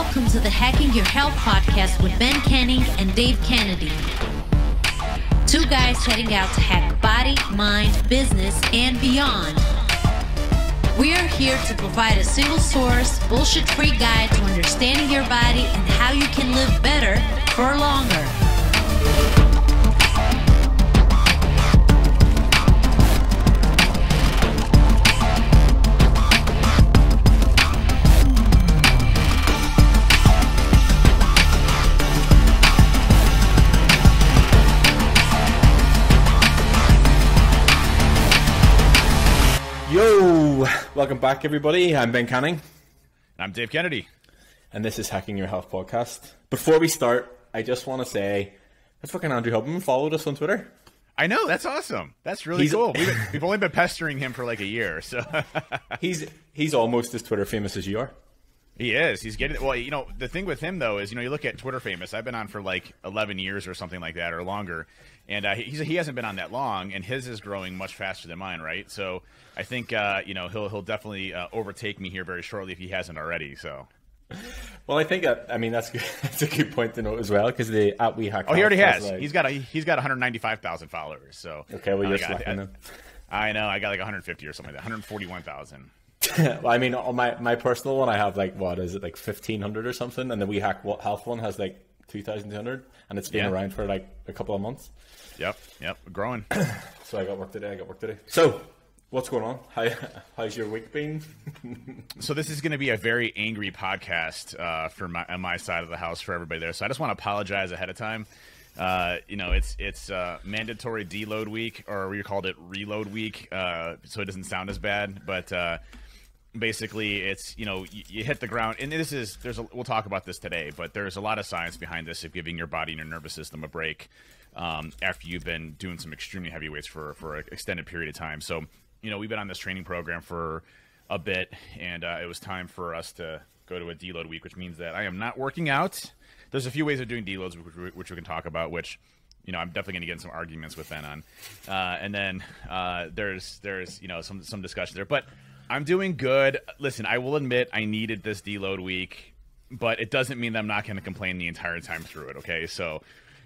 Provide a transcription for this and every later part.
Welcome to the Hacking Your Health podcast with Ben Canning and Dave Kennedy. Two guys setting out to hack body, mind, business, and beyond. We are here to provide a single source, bullshit-free guide to understanding your body and how you can live better for longer. Yo, welcome back everybody. I'm Ben Canning. I'm Dave Kennedy. And this is Hacking Your Health podcast. Before we start, I just want to say that fucking Andrew Hubman followed us on Twitter. I know, that's awesome. That's really cool. We've only been pestering him for like a year, so he's almost as Twitter famous as you are. He is. He's getting, well, you know, the thing with him though is, you know, you look at Twitter famous. I've been on for like 11 years or something like that or longer. And he hasn't been on that long, and his is growing much faster than mine, right? So I think you know, he'll definitely overtake me here very shortly if he hasn't already. So, well, I think I mean that's a good point to note as well, because the @WeHack. Oh, he already has. Like, he's got 195,000 followers. So okay, well you're slacking then. I know. I got like 150 or something like that. 141,000. Well, I mean, on my personal one, I have like, what is it, like 1,500 or something, and the WeHack Health one has like 2,200, and it's been around for like a couple of months. Yep, growing. So I got work today. So, what's going on? How's your week been? So this is going to be a very angry podcast for on my side of the house for everybody there. So I just want to apologize ahead of time. You know, it's mandatory deload week, or we called it reload week, so it doesn't sound as bad. But basically, it's, you know, you hit the ground, and we'll talk about this today, but there's a lot of science behind this of giving your body and your nervous system a break after you've been doing some extremely heavy weights for an extended period of time. So, you know, we've been on this training program for a bit, and it was time for us to go to a deload week, which means that I am not working out. There's a few ways of doing deloads, which we can talk about, which, you know, I'm definitely going to get in some arguments with Ben on. And then there's you know, some discussion there. But I'm doing good. Listen, I will admit I needed this deload week, but it doesn't mean that I'm not going to complain the entire time through it, okay? So,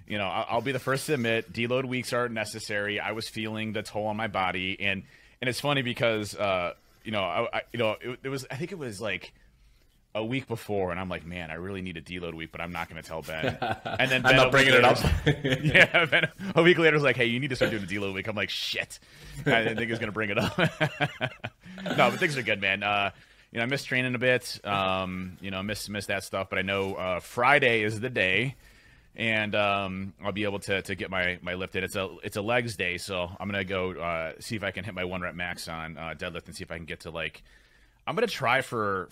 you know, I'll be the first to admit deload weeks are necessary. I was feeling the toll on my body. And it's funny because, you know, I think it was like a week before, and I'm like, man, I really need a deload week, but I'm not going to tell Ben. And then Ben, I'm not bringing it up. Yeah, Ben a week later was like, hey, you need to start doing a deload week. I'm like, shit. I didn't think he was going to bring it up. No, but things are good, man. You know, I miss training a bit. You know, I miss that stuff, but I know Friday is the day, and I'll be able to get my lift in. It's a legs day, so I'm going to go see if I can hit my 1 rep max on deadlift and see if I can get to like, I'm gonna try for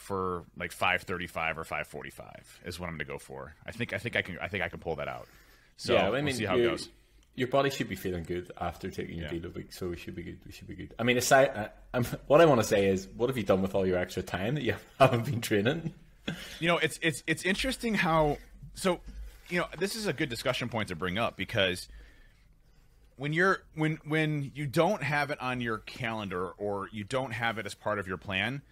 like 535 or 545 is what I'm gonna go for. I think I can pull that out. So yeah, I mean, we'll see how it goes. Your body should be feeling good after taking your deload week, so we should be good. I mean, aside, what I want to say is, what have you done with all your extra time that you haven't been training? You know, it's interesting how. So, you know, this is a good discussion point to bring up, because when you don't have it on your calendar, or you don't have it as part of your plan,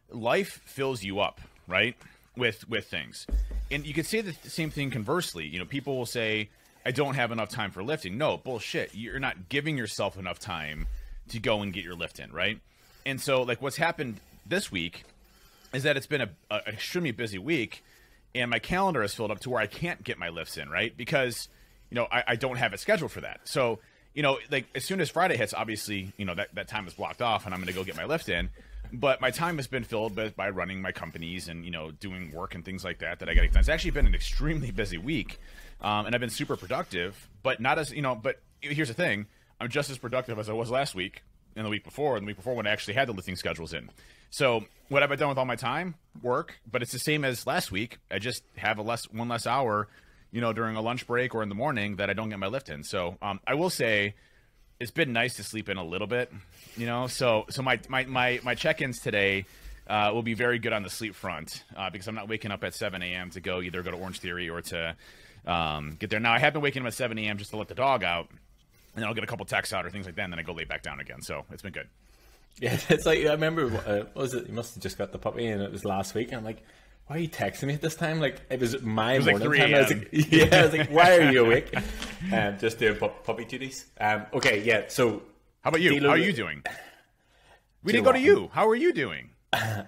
life fills you up, right, with things. And you could say the same thing conversely. You know, people will say, I don't have enough time for lifting. No, bullshit. You're not giving yourself enough time to go and get your lift in, right? And so, like, what's happened this week is that it's been an extremely busy week, and my calendar is filled up to where I can't get my lifts in, right? Because, you know, I don't have it scheduled for that. So, you know, like, as soon as Friday hits, obviously, you know, that time is blocked off, and I'm going to go get my lift in. But my time has been filled by running my companies and, you know, doing work and things like that I got to done. It's actually been an extremely busy week, and I've been super productive, but not as, you know, but here's the thing. I'm just as productive as I was last week and the week before when I actually had the lifting schedules in. So what have I done with all my time? Work, but it's the same as last week. I just have one less hour, you know, during a lunch break or in the morning that I don't get my lift in. So I will say it's been nice to sleep in a little bit, you know. So my check-ins today will be very good on the sleep front, because I'm not waking up at 7 a.m. to either go to Orange Theory or to get there. Now, I have been waking up at 7 a.m. just to let the dog out, and then I'll get a couple texts out or things like that, and then I go lay back down again. So it's been good. Yeah, it's like, I remember, what was it? You must have just got the puppy, and it was last week. And I'm like, why are you texting me at this time? Like, it was my morning like time. I was like, I was like, why are you awake? Just doing puppy duties. Okay, yeah. So, how about you? How are you doing? We didn't go to you. How are you doing?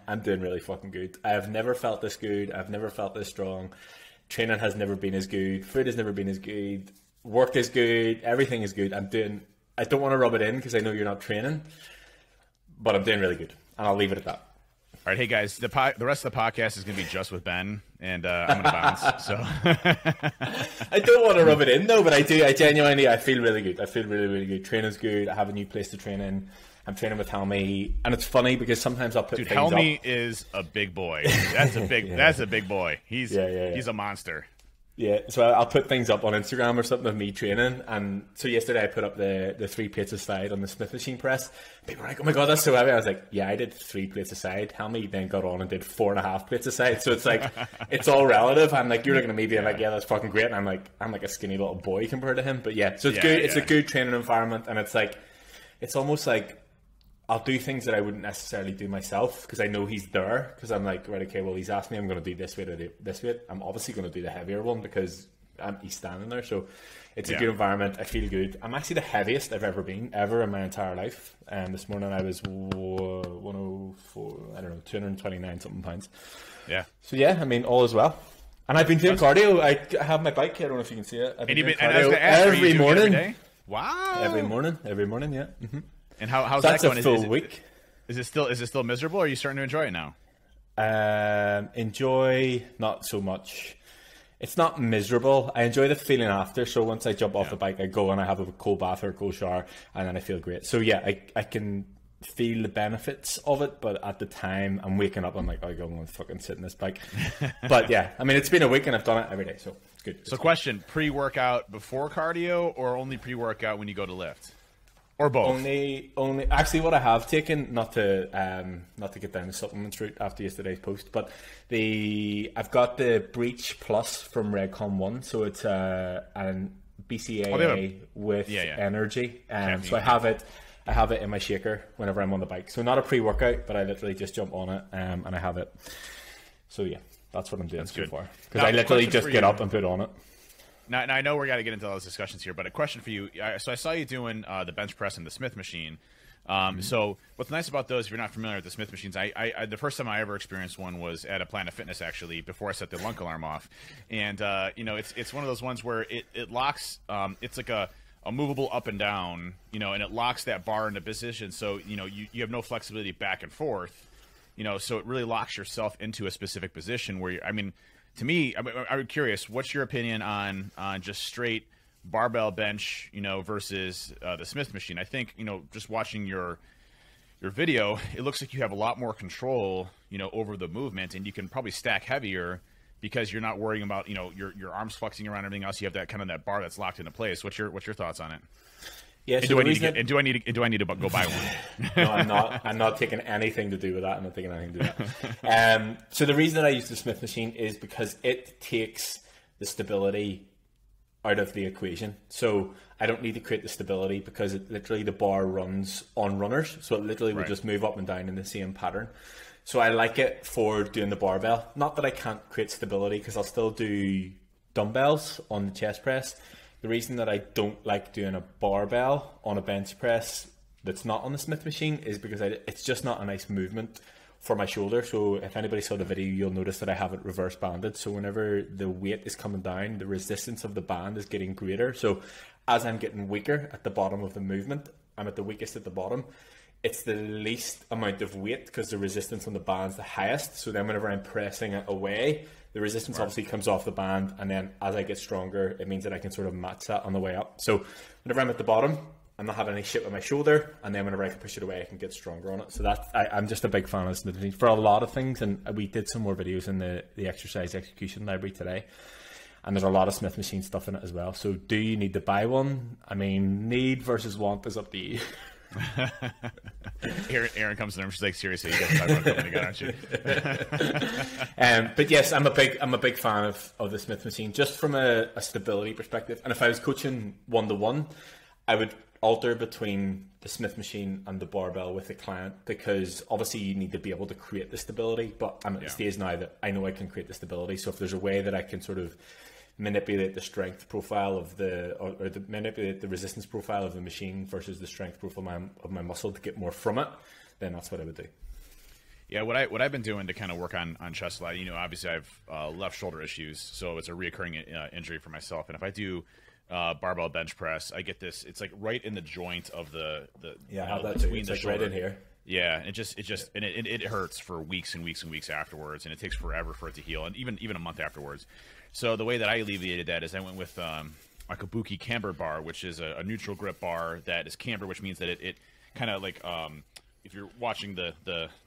I'm doing really fucking good. I have never felt this good. I've never felt this strong. Training has never been as good. Food has never been as good. Work is good. Everything is good. I don't want to rub it in because I know you're not training, but I'm doing really good, and I'll leave it at that. All right, hey guys, the rest of the podcast is going to be just with Ben, and I'm going to bounce. So I don't want to rub it in though, but I do. I genuinely, I feel really good. I feel really, really good. Training's good. I have a new place to train in. I'm training with Helmy, and it's funny because sometimes I'll put things Helmy up. is a big boy. That's a big. That's a big boy. He's a monster. Yeah, so I'll put things up on Instagram or something of me training. And so yesterday I put up the 3 plates aside on the Smith machine press. People were like, oh my God, that's so heavy. I was like, yeah, I did 3 plates aside. Helmy then got on and did 4.5 plates aside. So it's like, it's all relative. I'm like, you're looking at me being like, yeah, that's fucking great. And I'm like a skinny little boy compared to him. But yeah, so it's good. It's a good training environment. And it's like, it's almost like, I'll do things that I wouldn't necessarily do myself because I know he's there. Because I'm like, right, okay, well, he's asked me, I'm going to do this weight or this weight. I'm obviously going to do the heavier one because he's standing there. So it's a good environment. I feel good. I'm actually the heaviest I've ever been, ever in my entire life. And this morning I was 104, I don't know, 229 something pounds. Yeah. So yeah, I mean, all is well. And I've been doing cardio. I have my bike here. I don't know if you can see it. I've been doing cardio every morning. Every day? Wow. Every morning, yeah. Mm-hmm. And how's that's that going? A full week. Is it still miserable, or are you starting to enjoy it now? Enjoy, not so much. It's not miserable. I enjoy the feeling after. So once I jump off the bike, I go and I have a cold bath or a cold shower, and then I feel great. So yeah, I can feel the benefits of it, but at the time I'm waking up, I'm like, oh, I'm going to fucking sit in this bike. But yeah, I mean, it's been a week and I've done it every day, so it's good. So question, pre-workout before cardio or only pre-workout when you go to lift? Or both? Only. Actually, what I have taken, not to get down the supplements route after yesterday's post, but I've got the Breach Plus from Redcon 1, so it's an BCAA with energy. So I have it in my shaker whenever I'm on the bike. So not a pre-workout, but I literally just jump on it and I have it. So yeah, that's what I'm doing so far. Because I literally just get up and put on it. Now I know we're going to get into all those discussions here, but a question for you. So I saw you doing the bench press and the Smith machine. So what's nice about those, if you're not familiar with the Smith machines, I the first time I ever experienced one was at a Planet Fitness, actually, before I set the lunk alarm off. And, it's one of those ones where it locks, it's like a movable up and down, and it locks that bar into position. So, you have no flexibility back and forth, so it really locks yourself into a specific position where to me, I'm curious, what's your opinion on just straight barbell bench, versus the Smith machine? I think, just watching your video, it looks like you have a lot more control, over the movement, and you can probably stack heavier because you're not worrying about, your arms flexing around, everything else. You have that kind of that bar that's locked into place. What's your thoughts on it? Yeah, do I need to go buy one? No, I'm not. I'm not taking anything to do with that. I'm not taking anything to do with that. So the reason that I use the Smith machine is because it takes the stability out of the equation. So I don't need to create the stability because literally the bar runs on runners. So it literally will just move up and down in the same pattern. So I like it for doing the barbell. Not that I can't create stability because I'll still do dumbbells on the chest press. The reason that I don't like doing a barbell on a bench press that's not on the Smith machine is because it's just not a nice movement for my shoulder. So if anybody saw the video, you'll notice that I have it reverse banded. So whenever the weight is coming down, the resistance of the band is getting greater. So as I'm getting weaker at the bottom of the movement, I'm at the weakest at the bottom. It's the least amount of weight because the resistance on the band's the highest. So then whenever I'm pressing it away, the resistance obviously comes off the band, and then as I get stronger, it means that I can sort of match that on the way up. So whenever I'm at the bottom, I'm not having any shit with my shoulder, and then whenever I can push it away, I can get stronger on it. So I'm just a big fan of Smith machine for a lot of things, and we did some more videos in the exercise execution library today, and there's a lot of Smith machine stuff in it as well. So do you need to buy one? I mean, need versus want is up to you. Aaron comes in and she's like, seriously, you guys talk about something again, aren't you? But yes, I'm a big fan of the Smith machine just from a stability perspective. And if I was coaching 1-to-1, I would alter between the Smith machine and the barbell with the client, because obviously you need to be able to create the stability, but I'm at the stage now that I know I can create the stability. So if there's a way that I can sort of manipulate the strength profile of manipulate the resistance profile of the machine versus the strength profile of my muscle to get more from it, then that's what I would do. Yeah, what I've been doing to kind of work on chest a lot, obviously I have left shoulder issues, so it's a reoccurring injury for myself. And if I do barbell bench press, I get this. It's like right in the joint of the I have that too. It's like right in here. Yeah, it hurts for weeks and weeks and weeks afterwards, and it takes forever for it to heal, and even a month afterwards. So the way that I alleviated that is I went with a Kabuki Cambered Bar, which is a neutral grip bar that is cambered, which means that it kind of like if you're watching the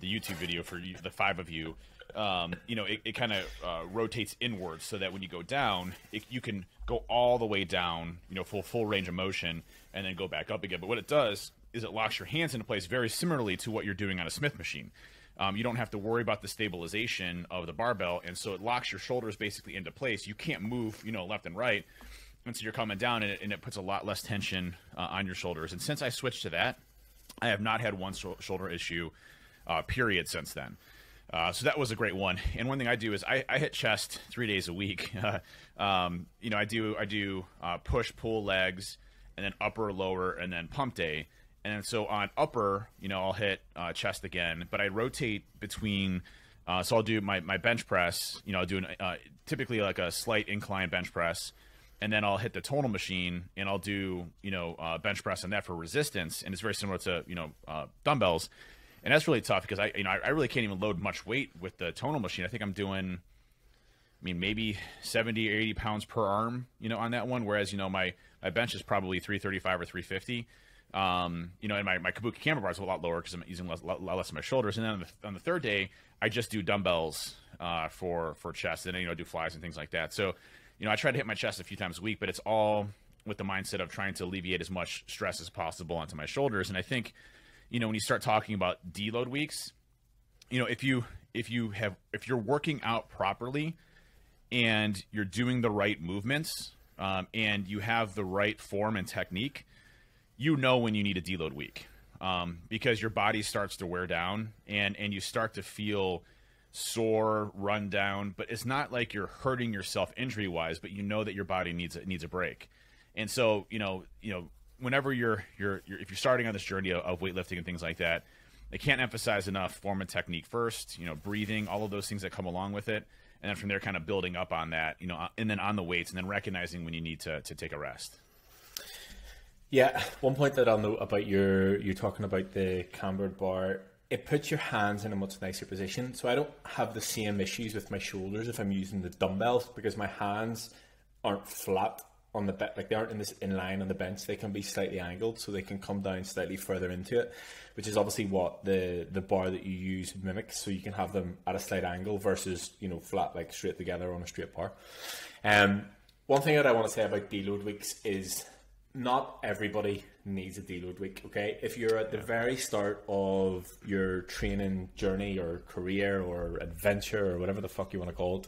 YouTube video for the 5 of you, it kind of rotates inwards so that when you go down, you can go all the way down, full range of motion, and then go back up again. But what it does is it locks your hands into place very similarly to what you're doing on a Smith machine. You don't have to worry about the stabilization of the barbell, and so it locks your shoulders basically into place. You can't move, left and right, and so you're coming down, and it puts a lot less tension on your shoulders. And since I switched to that, I have not had one shoulder issue, period, since then. So that was a great one. And one thing I do is I hit chest 3 days a week. I do push, pull, legs, and then upper, lower, and then pump day. And then so on upper, I'll hit chest again, but I rotate between. So I'll do my bench press. I'll do typically like a slight incline bench press, and then I'll hit the tonal machine and I'll do bench press on that for resistance. And it's very similar to dumbbells. And that's really tough because I really can't even load much weight with the tonal machine. I think I'm doing, maybe 70 or 80 pounds per arm, on that one. Whereas, my bench is probably 335 or 350. And my Kabuki Cambered Bar is a lot lower because I'm using a lot less of my shoulders. And then on the third day, I just do dumbbells for chest, and then do flies and things like that. So, I try to hit my chest a few times a week, but it's all with the mindset of trying to alleviate as much stress as possible onto my shoulders. And I think, when you start talking about deload weeks, if you're working out properly and you're doing the right movements and you have the right form and technique, when you need a deload week because your body starts to wear down and you start to feel sore, run down, but it's not like you're hurting yourself injury wise, but that your body needs a break. And so, whenever if you're starting on this journey of weightlifting and things like that, I can't emphasize enough form and technique first, breathing, all of those things that come along with it. And then from there, kind of building up on that, and then on the weights, and then recognizing when you need to take a rest. Yeah, one point that I'll note about you're talking about the Cambered Bar, it puts your hands in a much nicer position. So I don't have the same issues with my shoulders if I'm using the dumbbells because my hands aren't flat on the bench, like they aren't in line on the bench. They can be slightly angled, so they can come down slightly further into it, which is obviously what the bar that you use mimics. So you can have them at a slight angle versus flat, like straight together on a straight bar. One thing that I want to say about deload weeks is not everybody needs a deload week, okay? If you're at the very start of your training journey or career or adventure or whatever the fuck you want to call it,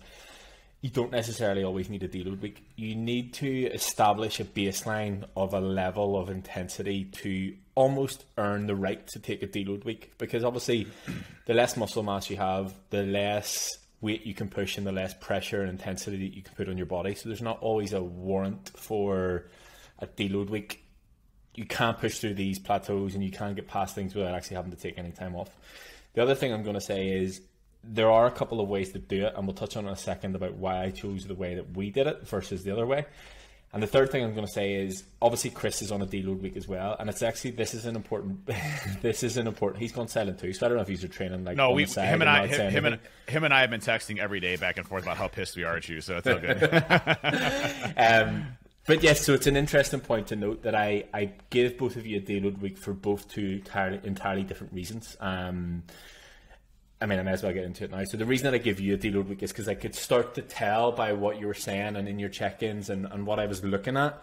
you don't necessarily always need a deload week. You need to establish a baseline of a level of intensity to almost earn the right to take a deload week, because obviously the less muscle mass you have, the less weight you can push and the less pressure and intensity that you can put on your body. So there's not always a warrant for a deload week. You can't push through these plateaus and you can't get past things without actually having to take any time off. The other thing I'm going to say is there are a couple of ways to do it, and we'll touch on in a second about why I chose the way that we did it versus the other way. And the third thing I'm going to say is obviously Chris is on a deload week as well, and it's actually this is an important. He's gone silent too, so I don't know if he's training like. No, him and I have been texting every day back and forth about how pissed we are at you, so it's all good. But yes, so it's an interesting point to note that I gave both of you a deload week for both two entirely different reasons. I may as well get into it now. So the reason that I give you a deload week is because I could start to tell by what you were saying and in your check-ins and what I was looking at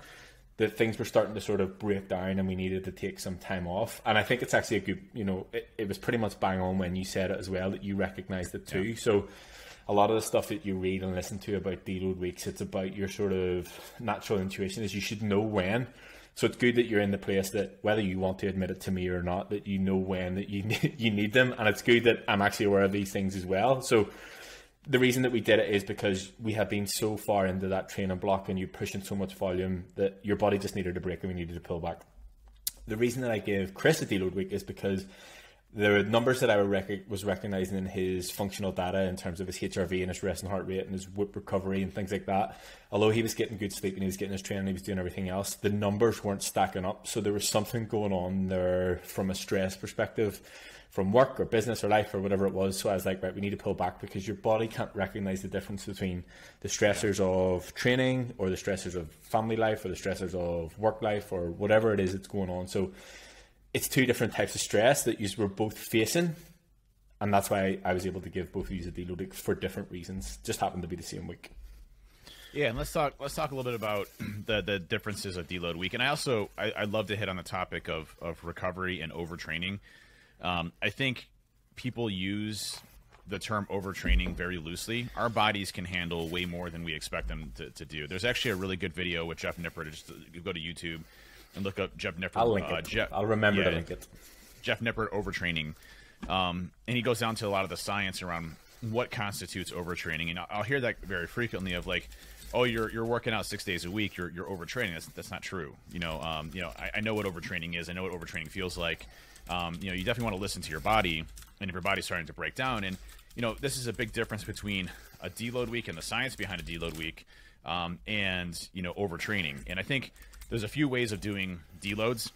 that things were starting to sort of break down and we needed to take some time off. And I think it's actually a good, it was pretty much bang on when you said it as well, that you recognized it too. Yeah. So a lot of the stuff that you read and listen to about deload weeks, it's about your sort of natural intuition is you should know when So it's good that you're in the place that, whether you want to admit it to me or not, that you know when that you need them. And it's good that I'm actually aware of these things as well. So the reason that we did it is because we had been so far into that training block and you're pushing so much volume that your body just needed a break and we needed to pull back. The reason that I gave Chris a deload week is because the numbers that I was recognizing in his functional data in terms of his HRV and his rest and heart rate and his whip recovery and things like that, although he was getting good sleep and he was getting his training, he was doing everything else, the numbers weren't stacking up. So there was something going on there from a stress perspective, from work or business or life or whatever it was. So I was like, right, we need to pull back because your body can't recognize the difference between the stressors of training or the stressors of family life or the stressors of work life or whatever it is that's going on. So it's two different types of stress that you were both facing, and that's why I was able to give both of you a deload for different reasons. Just happened to be the same week. Yeah, and let's talk a little bit about the differences of deload week. And I'd love to hit on the topic of recovery and overtraining. I think people use the term overtraining very loosely. Our bodies can handle way more than we expect them to do. There's actually a really good video with Jeff Nipper. Just go to YouTube and look up Jeff Nipper. I'll link it. I'll remember to link it. Jeff Nipper overtraining. And he goes down to a lot of the science around what constitutes overtraining. And I'll hear that very frequently of like, oh, you're working out 6 days a week, you're overtraining. That's not true. I know what overtraining is. I know what overtraining feels like. You definitely want to listen to your body, and if your body's starting to break down. And this is a big difference between a deload week and the science behind a deload week, and overtraining. And I think there's a few ways of doing deloads.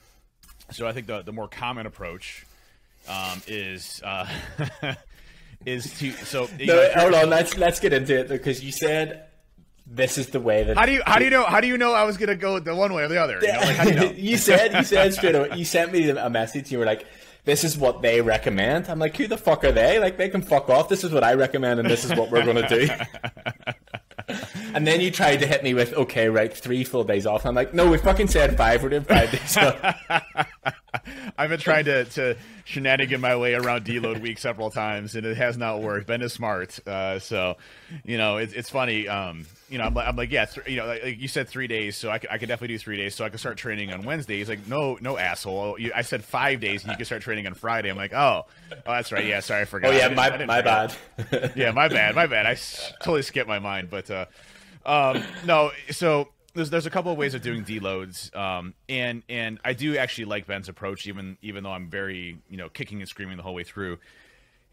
So I think the more common approach is to hold on, let's get into it, because you said this is the way that how do you know I was gonna go the one way or the other? How do you know? you said straight away. You sent me a message. You were like, this is what they recommend. I'm like, who the fuck are they? Like, they can fuck off. This is what I recommend, and this is what we're gonna do. And then you tried to hit me with, okay, right, 3 full days off. I'm like, no, we fucking said 5. We're doing 5 days off. I've been trying to shenanigan my way around deload week several times, and it has not worked. Ben is smart, so it's funny. I'm like, yeah, like you said 3 days, so I could definitely do 3 days, so I could start training on Wednesday. He's like, no, asshole. I said 5 days, and you can start training on Friday. I'm like, oh, that's right. Yeah, sorry, I forgot. Oh yeah, my bad. Yeah, my bad. I totally skipped my mind, but no. So there's a couple of ways of doing deloads, and I do actually like Ben's approach, even though I'm very kicking and screaming the whole way through.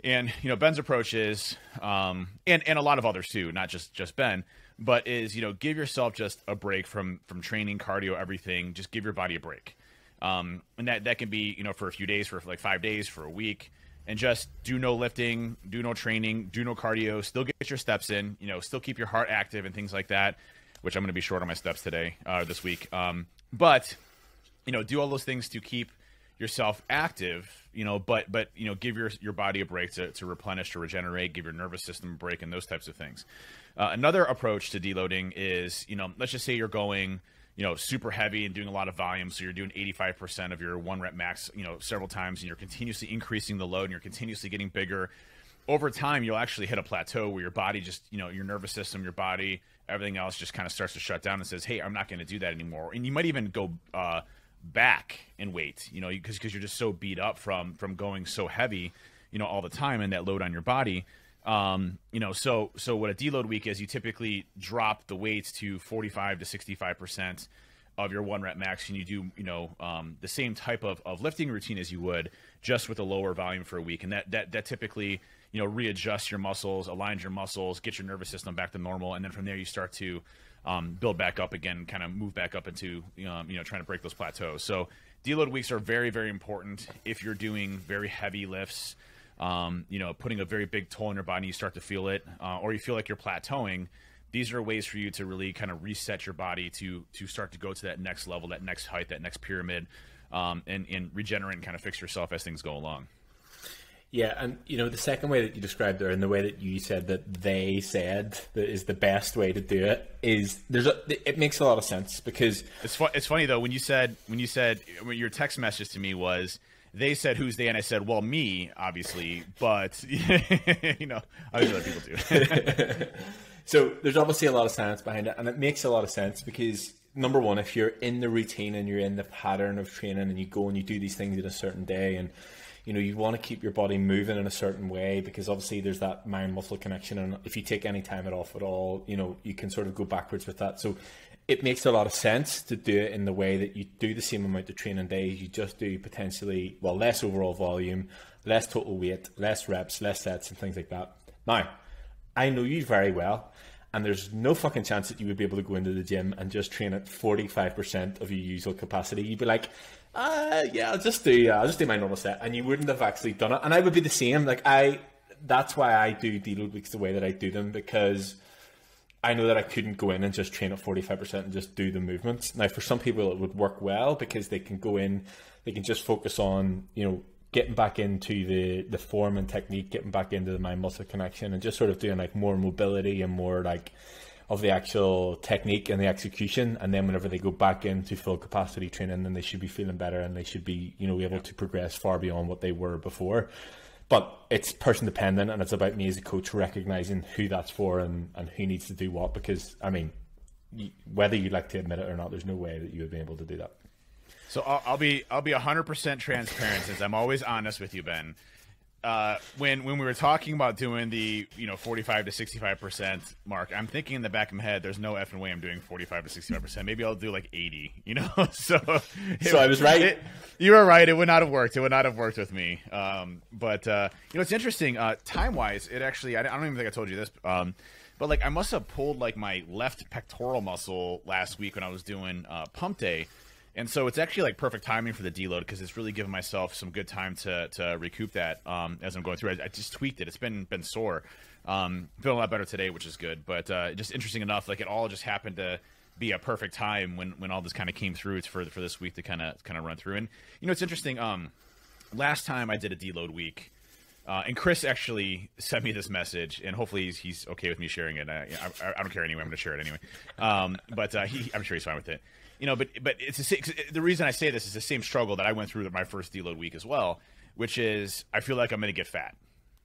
And Ben's approach is, and a lot of others too, not just Ben, but is give yourself just a break from training, cardio, everything. Just give your body a break, and that can be for a few days, for like 5 days, for a week. And just do no lifting, do no training, do no cardio, still get your steps in, still keep your heart active and things like that, which I'm going to be short on my steps today, this week. But do all those things to keep yourself active, but give your body a break to replenish, to regenerate, give your nervous system a break, and those types of things. Another approach to deloading is, let's just say you're going super heavy and doing a lot of volume. So you're doing 85% of your 1 rep max, several times, and you're continuously increasing the load and you're continuously getting bigger. Over time, you'll actually hit a plateau where your body just, your nervous system, your body, everything else just kind of starts to shut down and says, hey, I'm not going to do that anymore. And you might even go back in weight, because you're just so beat up from going so heavy, all the time, and that load on your body. So what a deload week is, you typically drop the weights to 45 to 65% of your 1 rep max, and you do, the same type of lifting routine as you would, just with a lower volume for a week. And that typically, readjusts your muscles, aligns your muscles, get your nervous system back to normal. And then from there you start to, build back up again, kind of move back up into, trying to break those plateaus. So deload weeks are very, very important if you're doing very heavy lifts, putting a very big toll on your body, you start to feel it, or you feel like you're plateauing. These are ways for you to really kind of reset your body to start to go to that next level, that next height, that next pyramid, and regenerate and kind of fix yourself as things go along. Yeah, and the second way that you described there, and the way that you said that they said that is the best way to do it, is it makes a lot of sense, because it's funny though when your text message to me was, they said, who's they? And I said, well, me, obviously, but, obviously other people do. So there's obviously a lot of science behind it, and it makes a lot of sense, because number one, if you're in the routine and you're in the pattern of training and you go and you do these things in a certain day, and you want to keep your body moving in a certain way, because obviously there's that mind muscle connection, and if you take any time off at all, you can sort of go backwards with that. So it makes a lot of sense to do it in the way that you do the same amount of training days. You just do potentially, less overall volume, less total weight, less reps, less sets, and things like that. Now, I know you very well, and there's no fucking chance that you would be able to go into the gym and just train at 45% of your usual capacity. You'd be like, I'll just do my normal set, and you wouldn't have actually done it. And I would be the same. That's why I do deload weeks the way that I do them, because I know that I couldn't go in and just train at 45% and just do the movements. Now, for some people, it would work well because they can go in, they can just focus on, getting back into the form and technique, getting back into the mind muscle connection, and just sort of doing more mobility and more of the actual technique and the execution. And then whenever they go back into full capacity training, then they should be feeling better, and they should be, able to progress far beyond what they were before. But it's person dependent, and it's about me as a coach recognizing who that's for and who needs to do what, because whether you'd like to admit it or not, there's no way that you would be able to do that. So I'll be 100% transparent, since I'm always honest with you, Ben. When we were talking about doing the 45 to 65% mark, I'm thinking in the back of my head, there's no effing way I'm doing 45 to 65%. Maybe I'll do 80. So I was right. You were right. It would not have worked. It would not have worked with me. But it's interesting. Time wise, it actually, I don't even think I told you this. But I must have pulled my left pectoral muscle last week when I was doing pump day. And so it's actually perfect timing for the deload, because it's really given myself some good time to recoup that as I'm going through. I just tweaked it. It's been sore. Feeling a lot better today, which is good. But just interesting enough, it all just happened to be a perfect time when all this kind of came through for this week to kind of run through. And it's interesting. Last time I did a deload week, and Chris actually sent me this message, and hopefully he's okay with me sharing it. I don't care anyway. I'm going to share it anyway. But I'm sure he's fine with it. But it's the reason I say this is the same struggle that I went through with my first deload week as well, which is I feel like I'm going to get fat.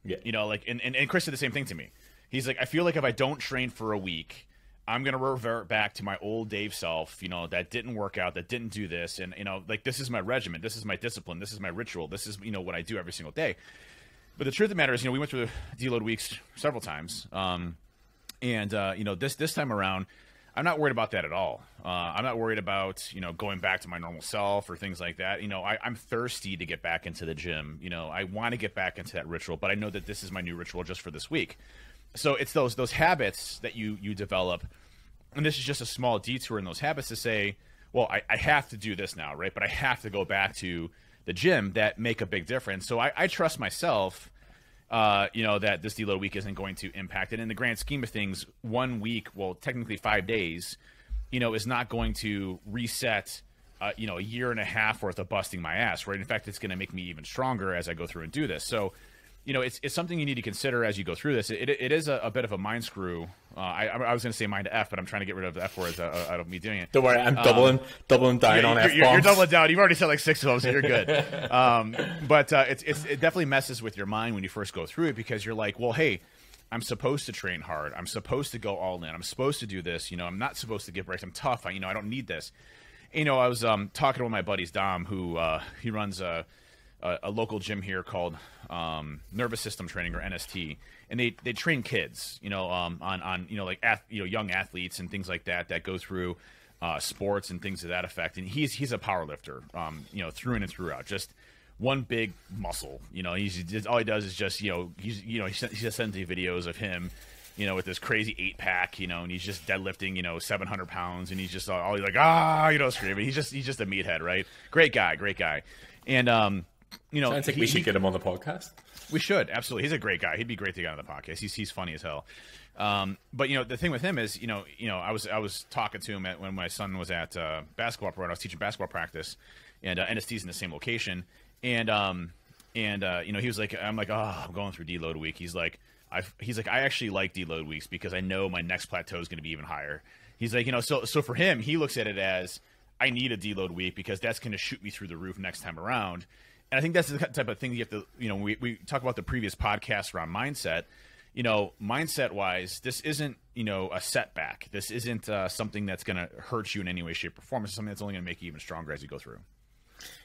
Yeah. And Chris said the same thing to me. He's like, I feel like if I don't train for a week, I'm going to revert back to my old Dave self, that didn't work out, that didn't do this. And, this is my regimen. This is my discipline. This is my ritual. This is, what I do every single day. But the truth of the matter is, we went through deload weeks several times. This time around, I'm not worried about that at all. I'm not worried about, going back to my normal self or things like that. I'm thirsty to get back into the gym. I want to get back into that ritual, but I know that this is my new ritual just for this week. So it's those habits that you develop. And this is just a small detour in those habits to say, well, I have to do this now, right? But I have to go back to the gym that make a big difference. So I trust myself, that this deload week isn't going to impact it. In the grand scheme of things, 1 week, well, technically 5 days, is not going to reset, a year and a half worth of busting my ass, right? In fact, it's going to make me even stronger as I go through and do this. So, it's something you need to consider as you go through this. It is a bit of a mind screw. I was going to say mind to F, but I'm trying to get rid of the F words out of me doing it. Don't worry, I'm doubling down on F-bombs. You're doubling down. You've already said 6 of them, so you're good. But it definitely messes with your mind when you first go through it, because you're like, well, hey, I'm supposed to train hard. I'm supposed to go all in. I'm supposed to do this. I'm not supposed to give breaks. I'm tough. I don't need this. I was talking to one of my buddies, Dom, who he runs a local gym here called Nervous System Training, or NST, and they train kids, on young athletes and things like that go through sports and things to that effect. And he's a power lifter, through in and throughout, just one big muscle. He's just, all he does is just he just sends me videos of him, with this crazy 8-pack, and he's just deadlifting, 700 pounds, and he's just always like, screaming. He's just a meathead, right? Great guy. And sounds like we should get him on the podcast. We should, absolutely. He's a great guy. He'd be great to get on the podcast. He's funny as hell. But the thing with him is, I was talking to him when my son was at basketball. When I was teaching basketball practice, and NST's in the same location, and he was like, I'm like, I'm going through deload week. He's like, I actually like deload weeks because I know my next plateau is going to be even higher. He's like, so for him, he looks at it as, I need a deload week because that's going to shoot me through the roof next time around. And I think that's the type of thing you have to, we talk about the previous podcast around mindset. mindset wise, this isn't, a setback. This isn't something that's going to hurt you in any way, shape, or form. It's something that's only going to make you even stronger as you go through.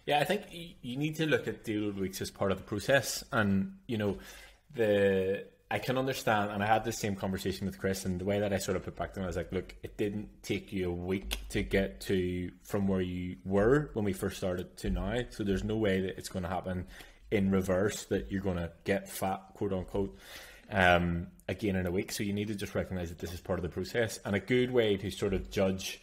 Yeah, I think you need to look at deload weeks as part of the process. And, I can understand, and I had the same conversation with Chris, and the way that I sort of put back to him, I was like, look, it didn't take you a week to get to from where you were when we first started to now. So there's no way that it's going to happen in reverse, that you're going to get fat, quote unquote, again in a week. So you need to just recognize that this is part of the process. And a good way to sort of judge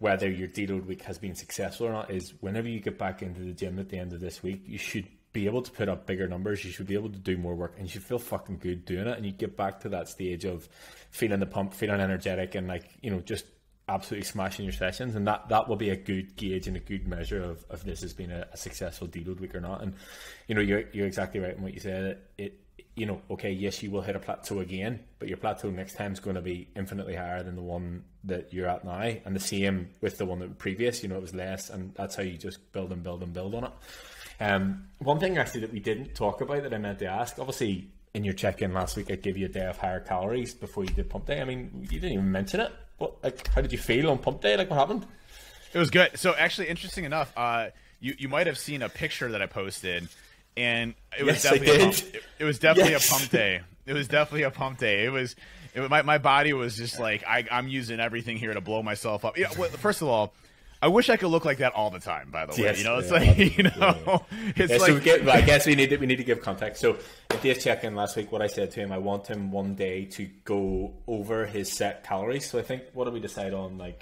whether your deload week has been successful or not is whenever you get back into the gym at the end of this week, you should be able to put up bigger numbers. You should be able to do more work, and you should feel fucking good doing it. And you get back to that stage of feeling the pump, feeling energetic, and just absolutely smashing your sessions. And that will be a good gauge and a good measure of if this has been a successful deload week or not. And you're exactly right in what you said. Okay, yes, you will hit a plateau again, but your plateau next time is going to be infinitely higher than the one that you're at now, and the same with the one that was previous. It was less, and that's how you just build and build and build on it. One thing actually that we didn't talk about that I meant to ask, obviously in your check-in last week, I gave you a day of higher calories before you did pump day. I mean, you didn't even mention it. How did you feel on pump day? What happened? It was good. So actually, interesting enough, you might have seen a picture that I posted, and it was definitely a pump day. It was definitely a pump day. My body was just like, I'm using everything here to blow myself up. Yeah. Well, first of all, I wish I could look like that all the time, by the way. Yes, it's I guess we need to give context. So at Dave's check-in last week, what I said to him, I want him one day to go over his set calories. So I think, what did we decide on? I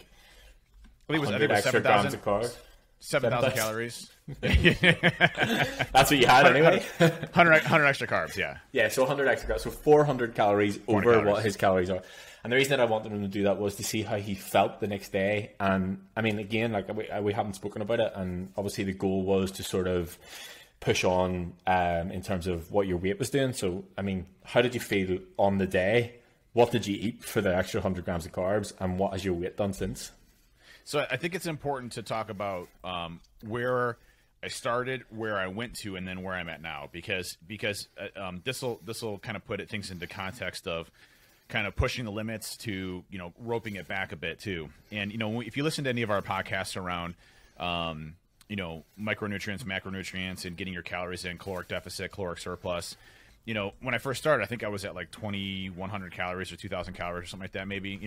think it was 7,000 carbs. 7,000 calories. That's what you had anyway. 100 extra carbs, yeah. Yeah, so 100 extra carbs. So 400 calories over what his calories are. And the reason that I wanted him to do that was to see how he felt the next day. And I mean, again, we haven't spoken about it. And obviously the goal was to sort of push on in terms of what your weight was doing. So, I mean, how did you feel on the day? What did you eat for the extra 100 grams of carbs? And what has your weight done since? So I think it's important to talk about where I started, where I went to, and then where I'm at now, because this will kind of put things into context of kind of pushing the limits to roping it back a bit too. And if you listen to any of our podcasts around micronutrients, macronutrients, and getting your calories in, caloric deficit, caloric surplus. When I first started, I think I was at like 2,100 calories or 2,000 calories or something like that, maybe.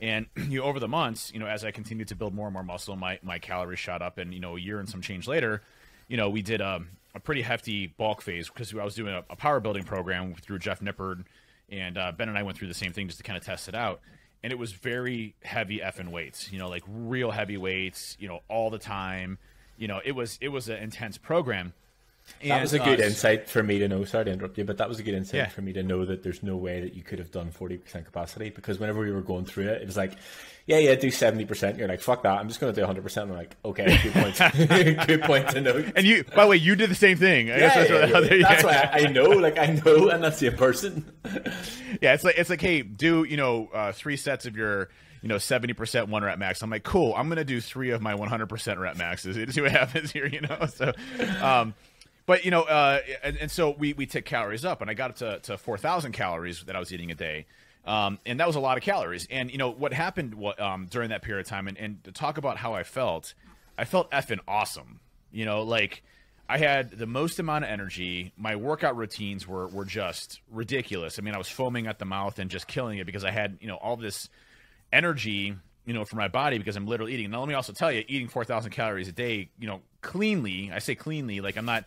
And over the months, as I continued to build more and more muscle, my calories shot up, and a year and some change later, we did a pretty hefty bulk phase because I was doing a power building program through Jeff Nippard, and Ben and I went through the same thing just to kind of test it out. And it was very heavy effing weights, like real heavy weights, all the time. It was an intense program. That was a good insight for me to know. Sorry to interrupt you, but that was a good insight for me to know that there's no way that you could have done 40% capacity, because whenever we were going through it, it was like, yeah, do 70%. You're like, fuck that. I'm just going to do 100%. I'm like, okay, good point. Good point to know. And you, by the way, you did the same thing. That's why I know, and that's the person. Yeah, it's like, hey, do 3 sets of your 70% 1 rep max. I'm like, cool. I'm gonna do 3 of my 100% rep maxes to see what happens here. So. But, and so we took calories up, and I got up to 4,000 calories that I was eating a day. And that was a lot of calories. And, what happened during that period of time, and to talk about how I felt effing awesome. I had the most amount of energy. My workout routines were just ridiculous. I mean, I was foaming at the mouth and just killing it because I had, all this energy, for my body, because I'm literally eating. Now, let me also tell you, eating 4,000 calories a day, cleanly, I say cleanly, like I'm not,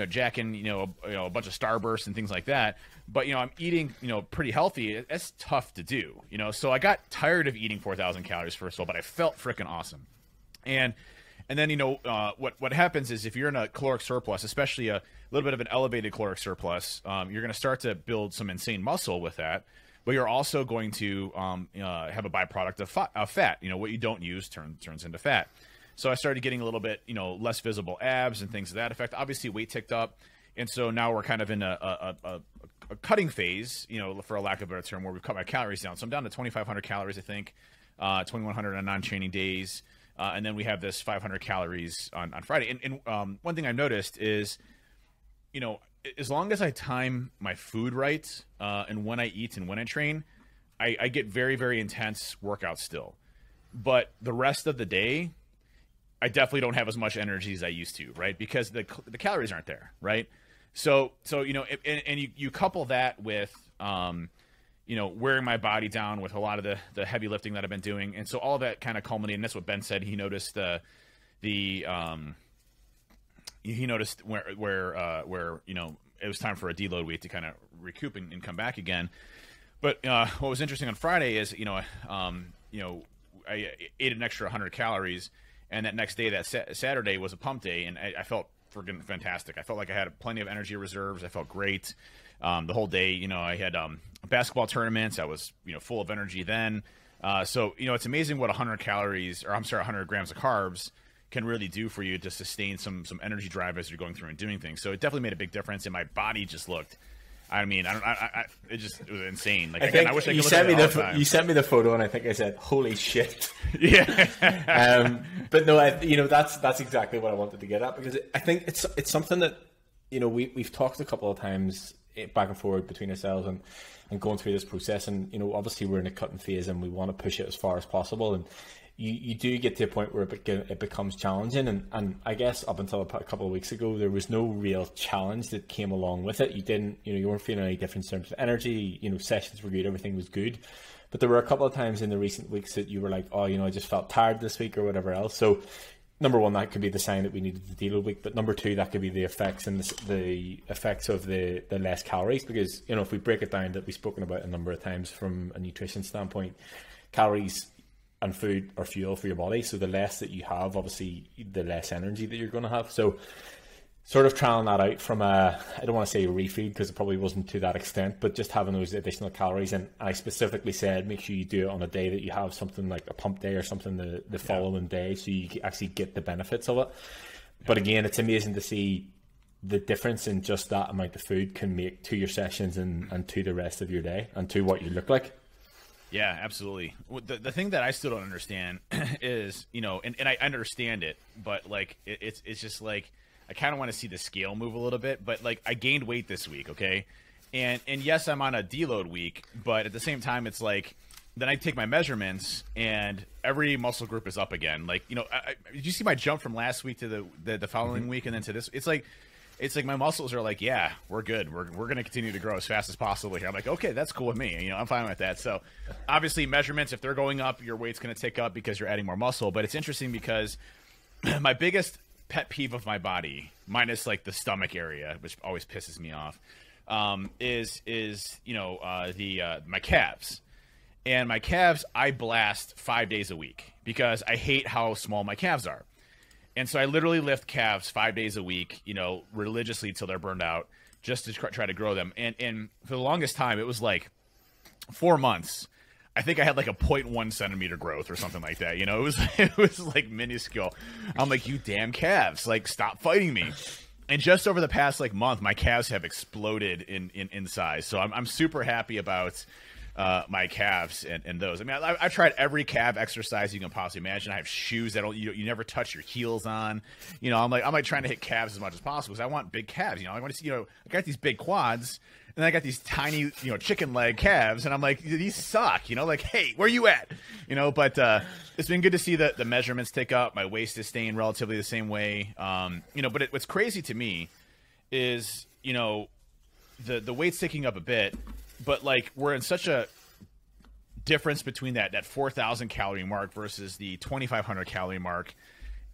jacking, a bunch of Starbursts and things like that. But, I'm eating, pretty healthy. That's tough to do, So I got tired of eating 4,000 calories first of all, but I felt freaking awesome. And then, what happens is if you're in a caloric surplus, especially a little bit of an elevated caloric surplus, you're going to start to build some insane muscle with that. But you're also going to have a byproduct of fat. What you don't use turns into fat. So I started getting a little bit, less visible abs and things of that effect. Obviously, weight ticked up. And so now we're kind of in a cutting phase, for a lack of a better term, where we've cut my calories down. So I'm down to 2,500 calories, I think, 2,100 on non-training days. And then we have this 500 calories on Friday. And one thing I've noticed is, as long as I time my food right, and when I eat and when I train, I get very, very intense workouts still. But the rest of the day, I definitely don't have as much energy as I used to, right? Because the calories aren't there, right? So you know, and you couple that with, you know, wearing my body down with a lot of the heavy lifting that I've been doing, and so all of that kind of culminated. And that's what Ben said. He noticed he noticed where you know, it was time for a deload week to kind of recoup and come back again. But what was interesting on Friday is, you know, I ate an extra 100 calories, and that next day, that Saturday, was a pump day, and I felt friggin' fantastic. I felt like I had plenty of energy reserves. I felt great the whole day. You know, I had basketball tournaments. I was, you know, full of energy then. So, you know, it's amazing what 100 grams of carbs can really do for you to sustain some energy drive as you're going through and doing things. So it definitely made a big difference, and my body just looked. I mean, it was insane. Like, again, I wish I could look at it all the time. You sent me the photo, and I think I said, "Holy shit!" Yeah. But no, you know, that's exactly what I wanted to get at, because I think it's something that, you know, we've talked a couple of times back and forward between ourselves and going through this process, and, you know, obviously we're in a cutting phase and we want to push it as far as possible, and you do get to a point where it becomes challenging, and I guess up until a couple of weeks ago, there was no real challenge that came along with it. You weren't feeling any difference in terms of energy. You know, sessions were good, everything was good, but there were a couple of times in the recent weeks that you were like, oh, you know, I just felt tired this week or whatever else. So number one, that could be the sign that we needed the deload week, but number two, that could be the effects and the effects of the less calories, because, you know, if we break it down, that we've spoken about a number of times from a nutrition standpoint, calories and food are fuel for your body. So the less that you have, obviously, the less energy that you're going to have. So sort of trialing that out from I don't want to say a refeed, because it probably wasn't to that extent, but just having those additional calories. And I specifically said, make sure you do it on a day that you have something like a pump day or something the following day, so you actually get the benefits of it. But again, it's amazing to see the difference in just that amount of food can make to your sessions and to the rest of your day and to what you look like. Yeah, absolutely. The thing that I still don't understand is, you know, and I understand it, but like it's just like, I kind of want to see the scale move a little bit. But like, I gained weight this week, okay, and yes, I'm on a deload week, but at the same time, it's like, then I take my measurements and every muscle group is up again. Like, you know, did you see my jump from last week to the following week and then to this? It's like my muscles are like, yeah, we're good. We're going to continue to grow as fast as possible here. I'm like, okay, that's cool with me. You know, I'm fine with that. So obviously measurements, if they're going up, your weight's going to tick up because you're adding more muscle. But it's interesting because my biggest pet peeve of my body, minus like the stomach area, which always pisses me off, is you know, my calves. And my calves, I blast 5 days a week because I hate how small my calves are. And so I literally lift calves 5 days a week, you know, religiously till they're burned out, just to try to grow them. And for the longest time, it was like 4 months. I think I had like a 0.1 centimeter growth or something like that. You know, it was like minuscule. I'm like, you damn calves, like, stop fighting me. And just over the past like month, my calves have exploded in size. So I'm super happy about my calves and those. I mean, I've tried every calf exercise you can possibly imagine. I have shoes that you never touch your heels on. You know, I'm like trying to hit calves as much as possible because I want big calves. You know, I want to see, you know, I got these big quads and I got these tiny, you know, chicken leg calves, and I'm like, these suck. You know, like, hey, where you at? You know, but it's been good to see the measurements tick up. My waist is staying relatively the same way. You know, but what's crazy to me is, you know, the weight's ticking up a bit. But like, we're in such a difference between that 4,000 calorie mark versus the 2,500 calorie mark,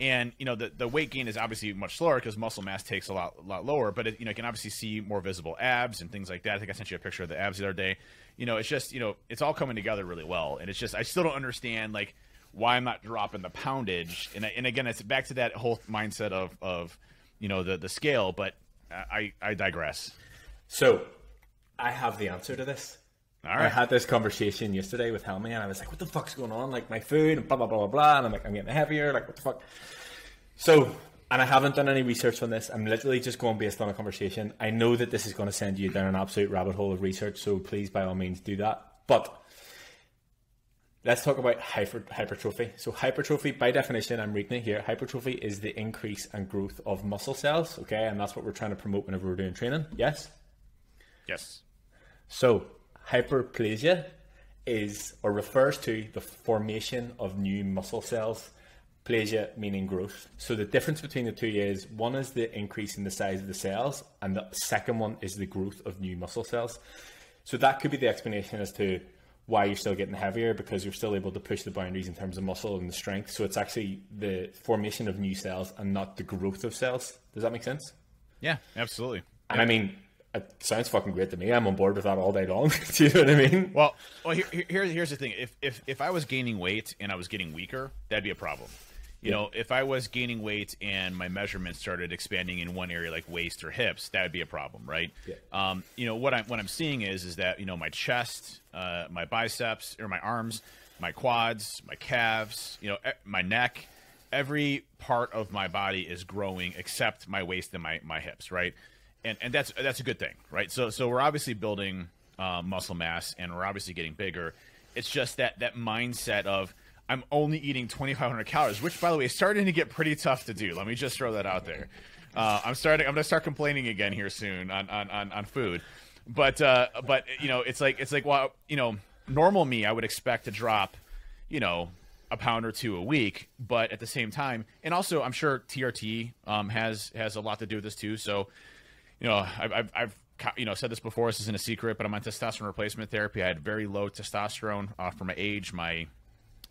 and you know, the weight gain is obviously much slower because muscle mass takes a lot lower. But you know, you can obviously see more visible abs and things like that. I think I sent you a picture of the abs the other day. You know, it's just, you know, it's all coming together really well, and it's just, I still don't understand like why I'm not dropping the poundage. And again, it's back to that whole mindset of you know, the scale. But I digress. So I have the answer to this. All right. I had this conversation yesterday with Helmy, and I was like, what the fuck's going on? Like, my food and blah, blah, blah, blah, blah. And I'm like, I'm getting heavier. Like, what the fuck? So, and I haven't done any research on this. I'm literally just going based on a conversation. I know that this is going to send you down an absolute rabbit hole of research, so please, by all means, do that. But let's talk about hypertrophy. So hypertrophy, by definition, I'm reading it here. Hypertrophy is the increase and growth of muscle cells. Okay, and that's what we're trying to promote whenever we're doing training. Yes. Yes. So hyperplasia is or refers to the formation of new muscle cells. Plasia meaning growth. So the difference between the two is one is the increase in the size of the cells, and the second one is the growth of new muscle cells. So that could be the explanation as to why you're still getting heavier, because you're still able to push the boundaries in terms of muscle and the strength. So it's actually the formation of new cells and not the growth of cells. Does that make sense? Yeah, absolutely. And I mean, it sounds fucking great to me. I'm on board with that all day long. Do you know what I mean? Well, here's the thing. If I was gaining weight and I was getting weaker, that'd be a problem. You know, if I was gaining weight and my measurements started expanding in one area like waist or hips, that would be a problem, right? Yeah. You know, what I'm seeing is that, you know, my chest, my biceps, or my arms, my quads, my calves, you know, my neck, every part of my body is growing except my waist and my hips, right? And that's a good thing, right? So we're obviously building muscle mass, and we're obviously getting bigger. It's just that mindset of, I'm only eating 2,500 calories, which, by the way, is starting to get pretty tough to do. Let me just throw that out there. I'm going to start complaining again here soon on food. But you know, it's like, well, you know, normal me, I would expect to drop, you know, a pound or two a week. But at the same time, and also I'm sure TRT has a lot to do with this too. So, you know, I've you know, said this before. This isn't a secret, but I'm on testosterone replacement therapy. I had very low testosterone for my age. My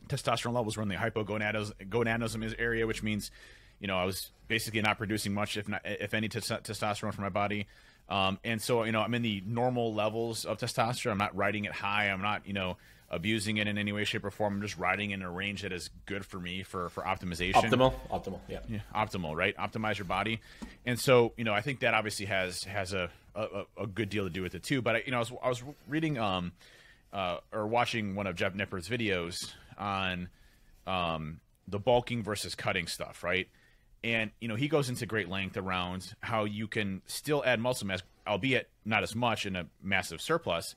testosterone levels were in the hypogonadism area, which means, you know, I was basically not producing much, if any, testosterone from my body. And so, you know, I'm in the normal levels of testosterone. I'm not riding it high. I'm not, you know, abusing it in any way, shape, or form. I'm just riding in a range that is good for me for optimization. Optimal, yeah. Optimal, right? Optimize your body. And so, you know, I think that obviously has a good deal to do with it too. But you know, I was reading or watching one of Jeff Nippard's videos on the bulking versus cutting stuff, right? And, you know, he goes into great length around how you can still add muscle mass, albeit not as much in a massive surplus,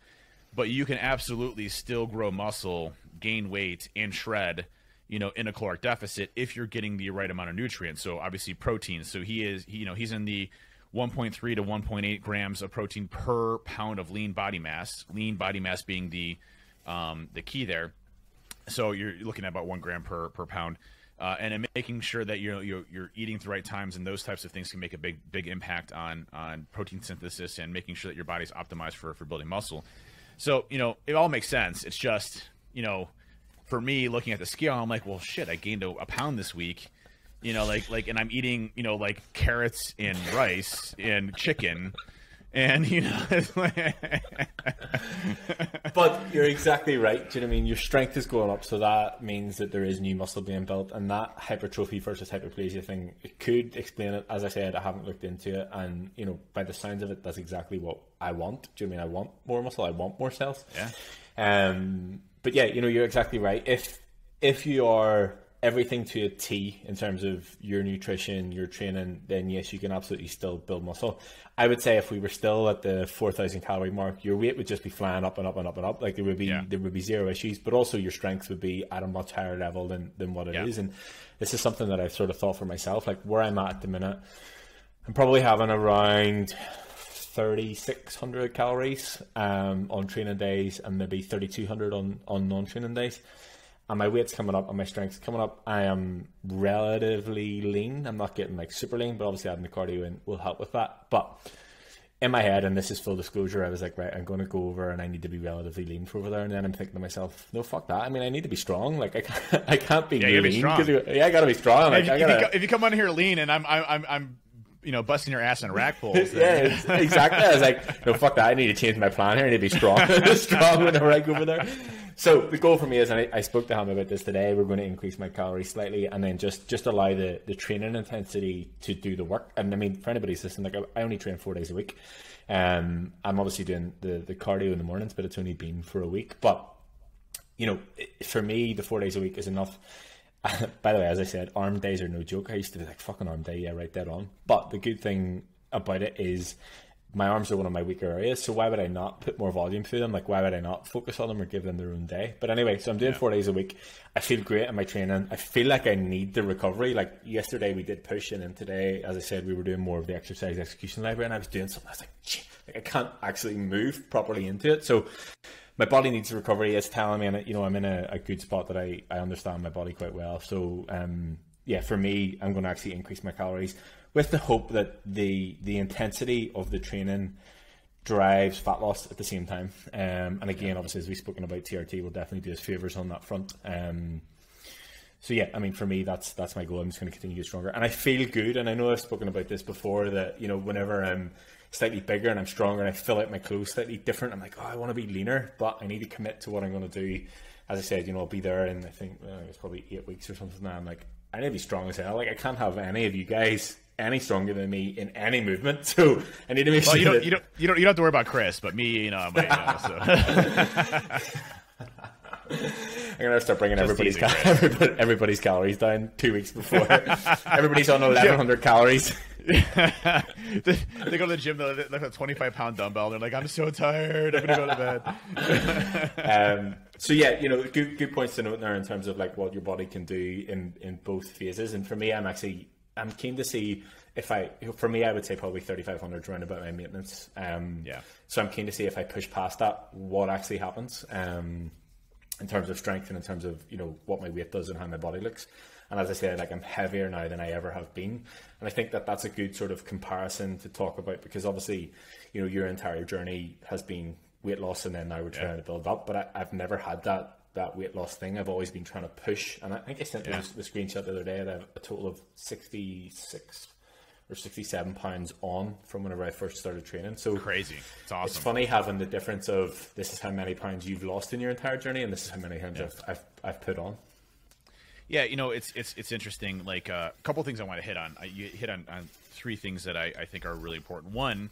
but you can absolutely still grow muscle, gain weight, and shred, you know, in a caloric deficit if you're getting the right amount of nutrients. So obviously protein. So he's in the 1.3 to 1.8 grams of protein per pound of lean body mass being the key there. So you're looking at about 1 gram per pound, and in making sure that you're eating at the right times, and those types of things can make a big impact on protein synthesis and making sure that your body's optimized for building muscle. So, you know, it all makes sense. It's just, you know, for me looking at the scale, I'm like, well, shit, I gained a pound this week, you know, like, and I'm eating, you know, like carrots and rice and chicken. And, you know, but you're exactly right. Do you know what I mean? Your strength is going up, so that means that there is new muscle being built, and that hypertrophy versus hyperplasia thing, it could explain it. As I said, I haven't looked into it, and, you know, by the sounds of it, that's exactly what I want. Do you know what I mean? I want more muscle, I want more cells. Yeah. But yeah, you know, you're exactly right. If you are everything to a T in terms of your nutrition, your training, then yes, you can absolutely still build muscle. I would say if we were still at the 4,000 calorie mark, your weight would just be flying up and up and up and up. Like there would be zero issues, but also your strength would be at a much higher level than what it is. And this is something that I've sort of thought for myself, like where I'm at the minute, I'm probably having around 3,600 calories on training days and maybe 3,200 on non-training days. And my weight's coming up and my strength's coming up. I am relatively lean. I'm not getting like super lean, but obviously adding the cardio in will help with that. But in my head, and this is full disclosure, I was like, right, I'm going to go over and I need to be relatively lean for over there. And then I'm thinking to myself, no, fuck that. I mean, I need to be strong. Like I can't be lean. Be strong. I got to be strong. Like, if you come on here lean and I'm you know, busting your ass in rack pulls. Yeah, exactly. I was like, no, fuck that. I need to change my plan here. I need to be strong. Strong whenever I go over there. So the goal for me is, and I spoke to him about this today, we're going to increase my calories slightly and then just allow the training intensity to do the work. And I mean, for anybody's listening, like I only train 4 days a week. I'm obviously doing the cardio in the mornings, but it's only been for a week. But, you know, for me, the 4 days a week is enough. By the way, as I said, arm days are no joke. I used to be like, fucking arm day, yeah, right, dead on. But the good thing about it is my arms are one of my weaker areas, so why would I not put more volume through them? Like, why would I not focus on them or give them their own day? But anyway, so I'm doing 4 days a week. I feel great in my training. I feel like I need the recovery. Like yesterday we did push, and then today, as I said, we were doing more of the exercise execution library, and I was doing something. I was like, I can't actually move properly into it. So my body needs recovery. It's telling me, and I'm in a good spot that I understand my body quite well. So for me, I'm going to actually increase my calories, with the hope that the intensity of the training drives fat loss at the same time. And again, obviously, as we've spoken about, TRT will definitely do us favours on that front. So yeah, I mean, for me, that's my goal. I'm just going to continue to get stronger. And I feel good, and I know I've spoken about this before, that, whenever I'm slightly bigger and I'm stronger and I fill out my clothes slightly different, I'm like, I want to be leaner, but I need to commit to what I'm going to do. As I said, I'll be there in, I think, it's probably 8 weeks or something now. I'm like, I need to be strong as hell. Like, I can't have any of you guys any stronger than me in any movement, so I need to make sure. You don't have to worry about Chris, but me, I might. So. I'm gonna start bringing everybody's calories down 2 weeks before. Everybody's on 1,100 calories. They go to the gym, they lift a 25-pound dumbbell. They're like, I'm so tired. I'm gonna go to bed. So yeah, good points to note there in terms of like what your body can do in both phases. And for me, I'm keen to see for me, I would say probably 3,500 around about my maintenance. So I'm keen to see if I push past that, what actually happens in terms of strength and in terms of, what my weight does and how my body looks. And as I said, like, I'm heavier now than I ever have been. And I think that that's a good sort of comparison to talk about, because obviously, your entire journey has been weight loss, and then now we're trying to build up. But I've never had that weight loss thing. I've always been trying to push. And I think I sent the screenshot the other day that I have a total of 66 or 67 pounds on from whenever I first started training. So crazy. It's awesome. It's funny having the difference of, this is how many pounds you've lost in your entire journey, and this is how many pounds I've put on. Yeah, it's interesting. Like, a couple things I want to hit on. You hit on 3 things that I think are really important. One,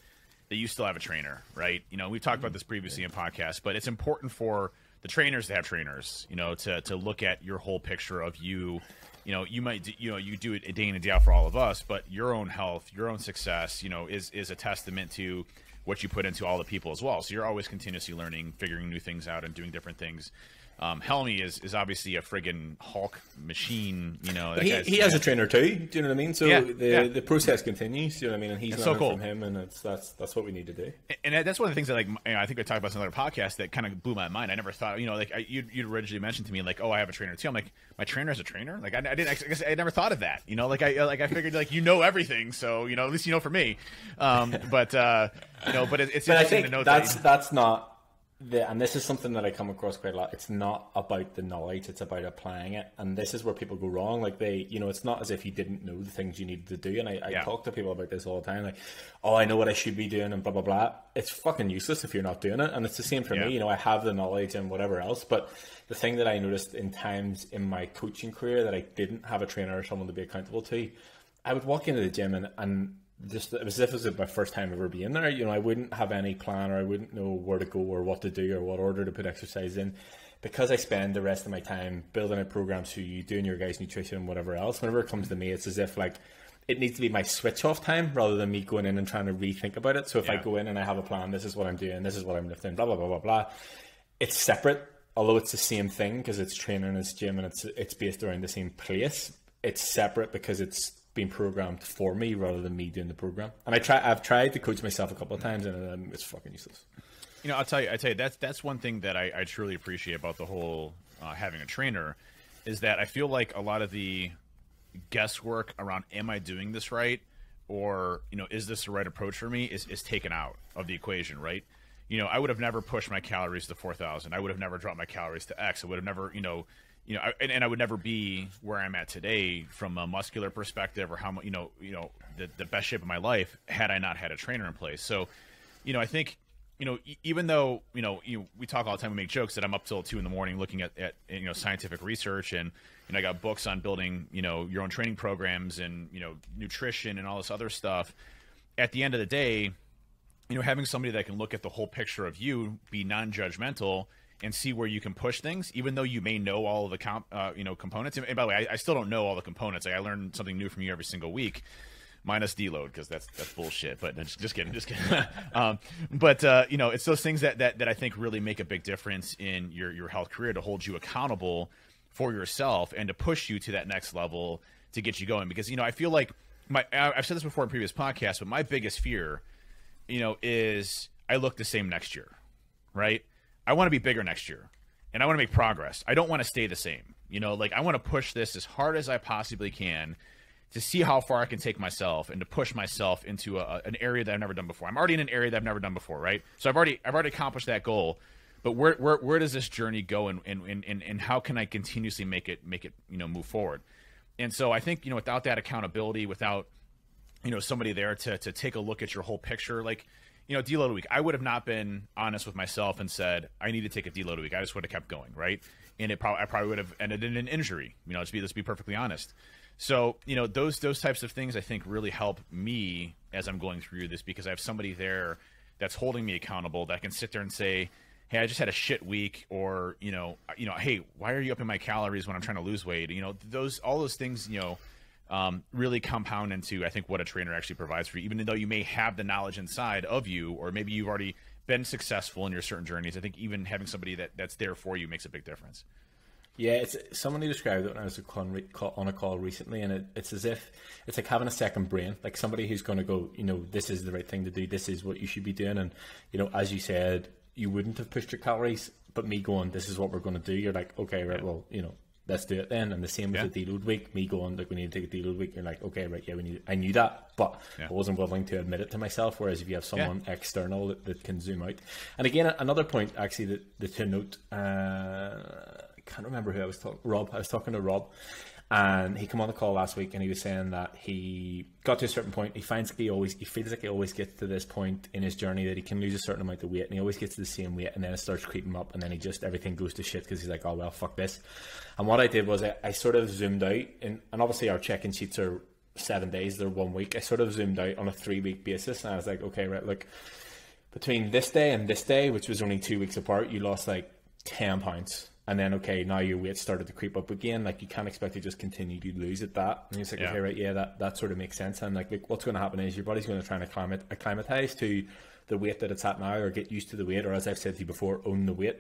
that you still have a trainer, right? We've talked about this previously in podcasts, but it's important for the trainers to have trainers, to look at your whole picture of you. You might, you do it a day in and day out for all of us, but your own health, your own success, is a testament to what you put into all the people as well. So you're always continuously learning, figuring new things out, and doing different things. Helmy is obviously a friggin' Hulk machine, He has a trainer too, do you know what I mean? So the process continues, you know what I mean? And he's learning from him, and that's what we need to do. And that's one of the things that, like, I think I talked about in another podcast that kind of blew my mind. I never thought, you'd originally mentioned to me, like, oh, I have a trainer too. I'm like, my trainer has a trainer? Like, I guess I never thought of that, I figured, like, everything, so, at least for me. But it's interesting to know that's not. And this is something that I come across quite a lot. It's not about the knowledge, it's about applying it. And this is where people go wrong. Like, it's not as if you didn't know the things you needed to do. And I talk to people about this all the time. Like, oh, I know what I should be doing and blah, blah, blah. It's fucking useless if you're not doing it. And it's the same for me. I have the knowledge and whatever else. But the thing that I noticed in times in my coaching career that I didn't have a trainer or someone to be accountable to, I would walk into the gym and just, it was as if it was my first time ever being there. I wouldn't have any plan, or I wouldn't know where to go or what to do or what order to put exercise in, because I spend the rest of my time building out programs for you, doing your guys' nutrition and whatever else. Whenever it comes to me, it's as if, like, it needs to be my switch off time rather than me going in and trying to rethink about it. So if I go in and I have a plan, this is what I'm doing, this is what I'm lifting, blah, blah, blah, blah, blah. It's separate, although it's the same thing because it's training, it's gym, and it's based around the same place. It's separate because it's being programmed for me rather than me doing the program. And I've tried to coach myself a couple of times, and it's fucking useless. I'll tell you, that's one thing that I truly appreciate about the whole having a trainer, is that I feel like a lot of the guesswork around, am I doing this right, or is this the right approach for me, is taken out of the equation, right? I would have never pushed my calories to 4,000. I would have never dropped my calories to X. I would have never, and I would never be where I'm at today from a muscular perspective, or how much, the best shape of my life, had I not had a trainer in place. So, I think, even though, we talk all the time, we make jokes that I'm up till 2 a.m. looking at scientific research, and I got books on building, your own training programs and, nutrition and all this other stuff. At the end of the day, having somebody that can look at the whole picture of you, be non-judgmental, and see where you can push things, even though you may know all of the components. And by the way, I still don't know all the components. I learn something new from you every single week. minus deload, because that's bullshit. But just kidding. You know, it's those things that I think really make a big difference in your health career, to hold you accountable for yourself and to push you to that next level to get you going. Because, you know, I feel like I've said this before in previous podcasts, but my biggest fear, you know, is I look the same next year, right? I want to be bigger next year, and I want to make progress. I don't want to stay the same. You know, like, I want to push this as hard as I possibly can to see how far I can take myself and to push myself into an area that I've never done before. I'm already in an area that I've never done before, right? So I've already accomplished that goal. But where does this journey go, and how can I continuously make it you know, move forward? And so I think, you know, without that accountability, without, you know, somebody there to take a look at your whole picture, like, you know, deload a week, I would have not been honest with myself and said I need to take a deload a week. I just would have kept going, right? And I probably would have ended in an injury. You know, let's be perfectly honest. So, you know, those types of things I think really help me as I'm going through this, because I have somebody there that's holding me accountable, that can sit there and say, hey, I just had a shit week, or, you know, hey, why are you upping my calories when I'm trying to lose weight? You know, all those things, you know, really compound into, I think, what a trainer actually provides for you. Even though you may have the knowledge inside of you, or maybe you've already been successful in your certain journeys, I think even having somebody that's there for you makes a big difference. Yeah, it's somebody described it when I was on a call recently, and it's as if it's like having a second brain, like somebody who's going to go, you know, this is the right thing to do, this is what you should be doing. And, you know, as you said, you wouldn't have pushed your calories, but me going, this is what we're going to do, you're like, okay, right, well, you know, let's do it then. And the same with the deload week, me going, like, we need to take a deload week, you're like, okay, right, yeah, I knew that, but I wasn't willing to admit it to myself. Whereas if you have someone external that can zoom out. And again, another point actually that to note, I can't remember who I was talking, Rob, I was talking to Rob, and he came on the call last week, and he was saying that he got to a certain point, he feels like he always gets to this point in his journey that he can lose a certain amount of weight, and he always gets to the same weight, and then it starts creeping up, and then everything goes to shit, because he's like, oh well, fuck this. And what I did was I sort of zoomed out, and obviously our check-in sheets are 7 days, they're 1 week. I sort of zoomed out on a 3-week basis, and I was like, okay, right, look, between this day and this day, which was only 2 weeks apart, you lost like 10 pounds. And then, okay, now your weight started to creep up again. Like, you can't expect to just continue to lose at that. And he's like, okay, right, yeah, that sort of makes sense. And like what's going to happen is your body's going to try and acclimatize to the weight that it's at now, or get used to the weight, or as I've said to you before, own the weight.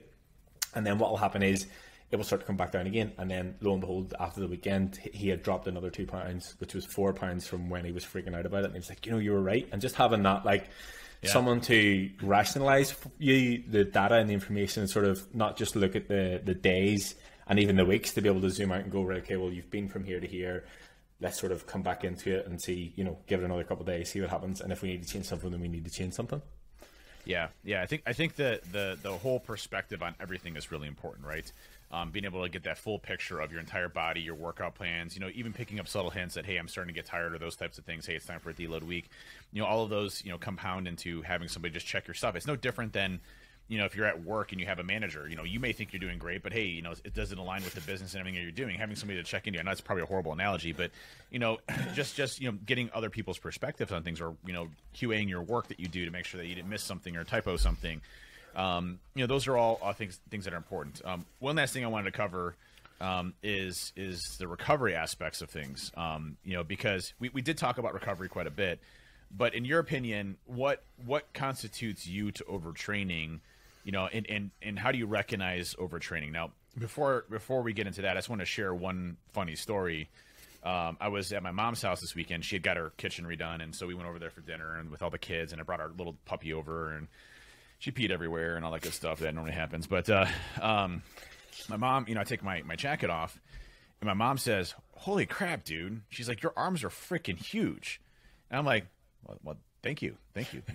And then what will happen is it will start to come back down again. And then lo and behold, after the weekend, he had dropped another 2 pounds, which was 4 pounds from when he was freaking out about it. And he was like, you know, you were right. And just having that, like, someone to rationalize you the data and the information, and sort of not just look at the days and even the weeks, to be able to zoom out and go, right, okay, well, you've been from here to here, let's sort of come back into it and see, you know, give it another couple of days, see what happens, and if we need to change something, then we need to change something. I think the whole perspective on everything is really important, right? Being able to get that full picture of your entire body, your workout plans, you know, even picking up subtle hints that, hey, I'm starting to get tired, or those types of things. Hey, it's time for a deload week. You know, all of those, you know, compound into having somebody just check your stuff. It's no different than, you know, if you're at work and you have a manager, you know, you may think you're doing great, but hey, you know, it doesn't align with the business and everything that you're doing. Having somebody to check into, I know it's probably a horrible analogy, but, you know, just, you know, getting other people's perspectives on things, or, you know, QAing your work that you do to make sure that you didn't miss something or typo something. You know, those are all things that are important. One last thing I wanted to cover is the recovery aspects of things. You know, because we did talk about recovery quite a bit, but in your opinion, what constitutes you to overtraining? You know, and how do you recognize overtraining? Now, before we get into that, I just want to share one funny story. I was at my mom's house this weekend. She had got her kitchen redone, and so we went over there for dinner and with all the kids, and I brought our little puppy over, and she peed everywhere and all that good stuff that normally happens. But my mom, you know, I take my jacket off, and my mom says, "Holy crap, dude!" She's like, "Your arms are freaking huge," and I'm like, "Well, thank you.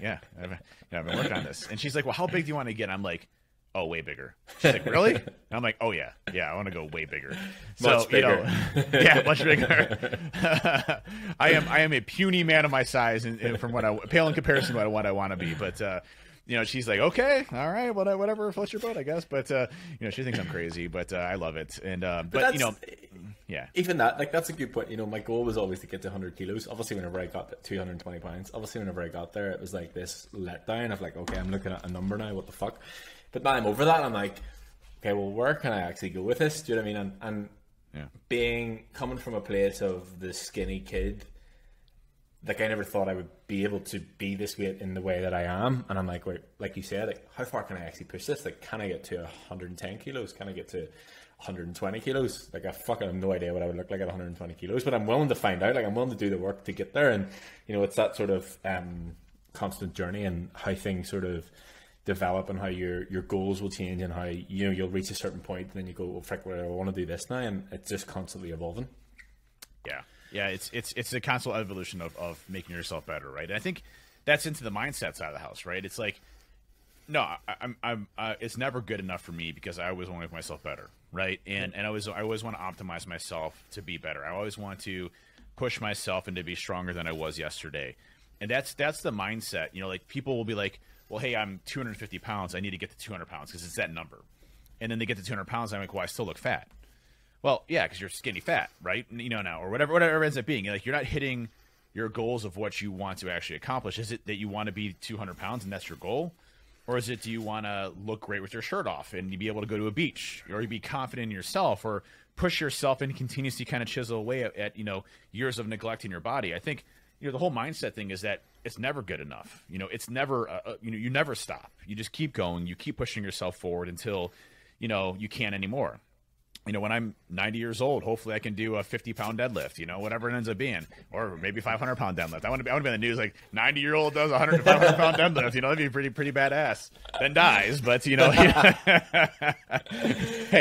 Yeah, I've been working on this." And she's like, "Well, how big do you want to get?" I'm like, "Oh, way bigger." She's like, "Really?" And I'm like, "Oh yeah, I want to go way bigger." Much bigger. You know, yeah, much bigger. I am a puny man of my size, and from pale in comparison to what I want to be, but. You know, she's like, okay, all right, whatever, float your boat, I guess. But, you know, she thinks I'm crazy, but I love it. And, but you know, yeah. Even that, like, that's a good point. You know, my goal was always to get to 100 kilos. Obviously, whenever I got to 220 pounds, whenever I got there, it was like this letdown of like, okay, I'm looking at a number now, what the fuck? But now I'm over that, I'm like, okay, well, where can I actually go with this? Do you know what I mean? And coming from a place of the skinny kid, like I never thought I would be able to be this weight in the way that I am. And I'm like, wait, like you said, like how far can I actually push this? Like, can I get to 110 kilos? Can I get to 120 kilos? Like I fucking have no idea what I would look like at 120 kilos, but I'm willing to find out. Like I'm willing to do the work to get there. And, you know, it's that sort of constant journey and how things sort of develop and how your goals will change and how, you know, you'll reach a certain point and then you go, well, frick, I want to do this now. And it's just constantly evolving. Yeah, it's a constant evolution of making yourself better, right? And I think that's into the mindset side of the house, right? It's like, no, I'm it's never good enough for me because I always want to make myself better, right? And I always want to optimize myself to be better. I always want to push myself and to be stronger than I was yesterday. And that's the mindset. You know, like people will be like, well, hey, I'm 250 pounds. I need to get to 200 pounds because it's that number. And then they get to 200 pounds. And I'm like, well, I still look fat. Well, yeah, because you're skinny fat, right? You know, now, or whatever it ends up being. Like, you're not hitting your goals of what you want to actually accomplish. Is it that you want to be 200 pounds and that's your goal? Or is it, do you want to look great with your shirt off and you be able to go to a beach, or you be confident in yourself, or push yourself and continuously kind of chisel away at, you know, years of neglecting your body? I think, you know, the whole mindset thing is that it's never good enough. You know, it's never, you know, you never stop. You just keep going. You keep pushing yourself forward until, you know, you can't anymore. You know, when I'm 90 years old, hopefully I can do a 50-pound deadlift, you know, whatever it ends up being, or maybe 500-pound deadlift. I want to be in the news like 90-year-old does 100 to 500-pound deadlift. You know, that'd be pretty badass. Then dies, but you know, hey,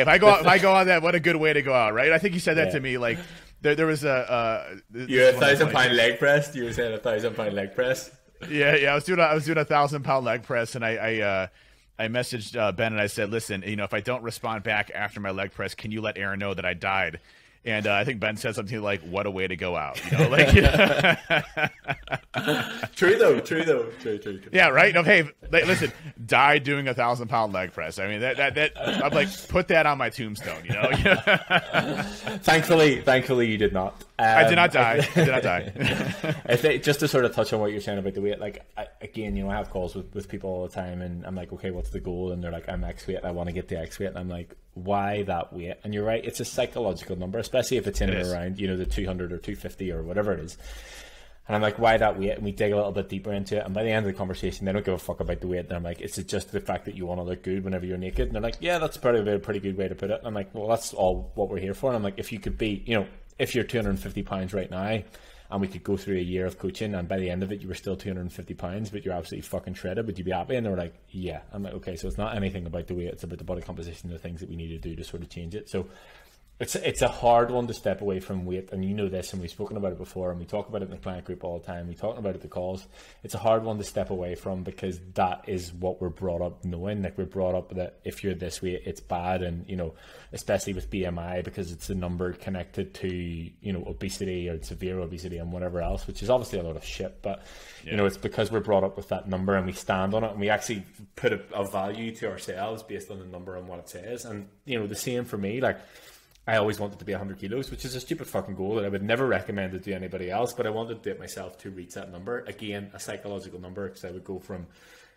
if I go on that, what a good way to go out, right? I think you said that to me. Like there was you're a 1,000-pound leg press. You were saying a 1,000-pound leg press. Yeah. I was doing a 1,000-pound leg press, and I messaged Ben and I said, listen, you know, if I don't respond back after my leg press, can you let Aaron know that I died? And I think Ben said something like, what a way to go out. You know, like, True though. Yeah, right. No, hey, listen, died doing a 1,000-pound leg press. I mean, that I'm like, put that on my tombstone, you know? Thankfully you did not. I did not die. I think just to sort of touch on what you're saying about the weight, like again, you know, I have calls with people all the time, and I'm like, okay, what's the goal? And they're like, I'm X weight, I want to get to X weight, and I'm like, why that weight? And you're right, it's a psychological number, especially if it's in and around, you know, the 200 or 250 or whatever it is. And I'm like, why that weight? And we dig a little bit deeper into it, and by the end of the conversation, they don't give a fuck about the weight. And I'm like, it's just the fact that you want to look good whenever you're naked. And they're like, yeah, that's probably a pretty good way to put it. And I'm like, well, that's all what we're here for. And I'm like, if you could be, you know, if you're 250 pounds right now, and we could go through a year of coaching, and by the end of it, you were still 250 pounds, but you're absolutely fucking shredded, would you be happy? And they were like, yeah. I'm like, okay, so it's not anything about the weight, it's about the body composition, the things that we need to do to sort of change it. So it's a hard one to step away from weight, and you know this, and we've spoken about it before, and we talk about it in the client group all the time, we talk about it at the calls. It's a hard one to step away from, because that is what we're brought up knowing. Like, we're brought up that if you're this weight, it's bad, and, you know, especially with BMI, because it's a number connected to, you know, obesity or severe obesity and whatever else, which is obviously a lot of shit, but you know, it's because we're brought up with that number, and we stand on it, and we actually put a value to ourselves based on the number and what it says. And, you know, the same for me. Like, I always wanted to be 100 kilos, which is a stupid fucking goal that I would never recommend it to anybody else, but I wanted to do it myself to reach that number. Again, a psychological number, because I would go from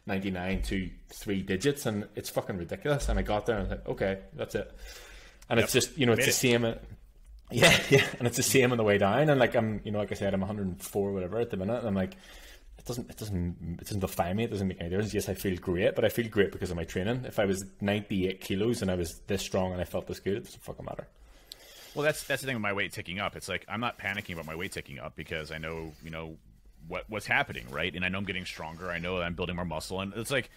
99 to 3 digits, and it's fucking ridiculous. And I got there, and I was like, okay, that's it. And it's just, you know, it's the same. Yeah, and it's the same on the way down. And like, I'm, you know, like I said, I'm 104 whatever at the minute, and I'm like, it doesn't define me. It doesn't make any difference. Yes, I feel great, but I feel great because of my training. If I was 98 kilos and I was this strong and I felt this good, it doesn't fucking matter. Well, that's the thing with my weight ticking up. It's like, I'm not panicking about my weight ticking up, because I know, you know, what's happening, right? And I know I'm getting stronger. I know I'm building more muscle. And it's like,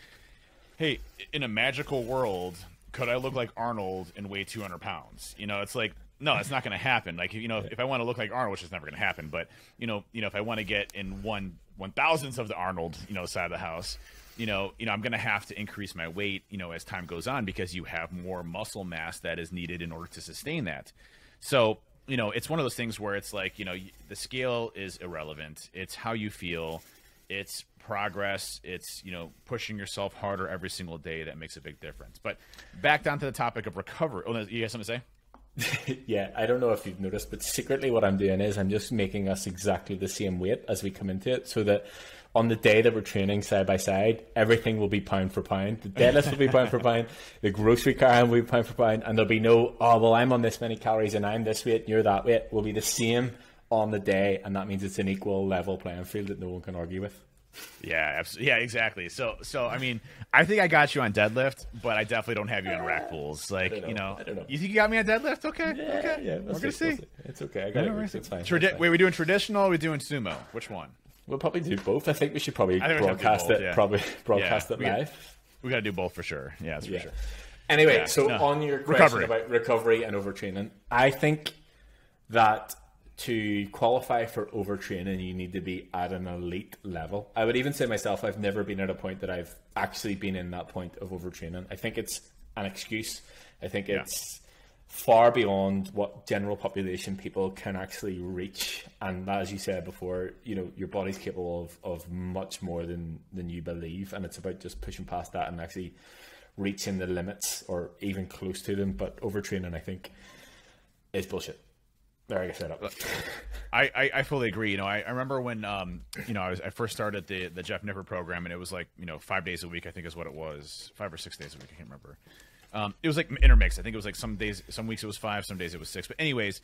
hey, in a magical world, could I look like Arnold and weigh 200 pounds? You know, it's like, no, it's not going to happen. Like, you know, if I want to look like Arnold, which is never going to happen, but you know, if I want to get in 1/1000th of the Arnold, you know, side of the house, you know, I'm going to have to increase my weight, you know, as time goes on, because you have more muscle mass that is needed in order to sustain that. So, you know, it's one of those things where it's like, you know, the scale is irrelevant. It's how you feel. It's progress. It's, you know, pushing yourself harder every single day that makes a big difference. But back down to the topic of recovery. Oh, you have something to say? Yeah, I don't know if you've noticed, but secretly what I'm doing is I'm just making us exactly the same weight as we come into it, so that on the day that we're training side by side, everything will be pound for pound. The deadlift will be pound for pound, the grocery car will be pound for pound, and there'll be no, oh, well, I'm on this many calories and I'm this weight and you're that weight. Will be the same on the day, and that means it's an equal level playing field that no one can argue with. Yeah, absolutely. Yeah, exactly. So I mean, I think I got you on deadlift, but I definitely don't have you on rack pulls. Like, I don't know. You think you got me on deadlift? Okay. Yeah, We're gonna see. It's okay. I got it. It's fine. Wait, are we doing traditional or are we doing sumo? Which one? We'll probably do both. I think we should probably broadcast it. Probably broadcast it live. We got to do both for sure. Yeah, that's for sure. Anyway, on your question about recovery and overtraining, I think that to qualify for overtraining, you need to be at an elite level. I would even say myself, I've never been at a point that I've actually been in that point of overtraining. I think it's an excuse. I think it's far beyond what general population people can actually reach. And as you said before, your body's capable of much more than you believe. And it's about just pushing past that and actually reaching the limits or even close to them. But overtraining, I think, is bullshit. There, I guess that up. I fully agree. I remember when I first started the Jeff Nipper program, and it was like 5 days a week. I think is what it was, 5 or 6 days a week. I can't remember. It was like intermixed. I think it was like some weeks it was 5, some days it was 6. But anyways,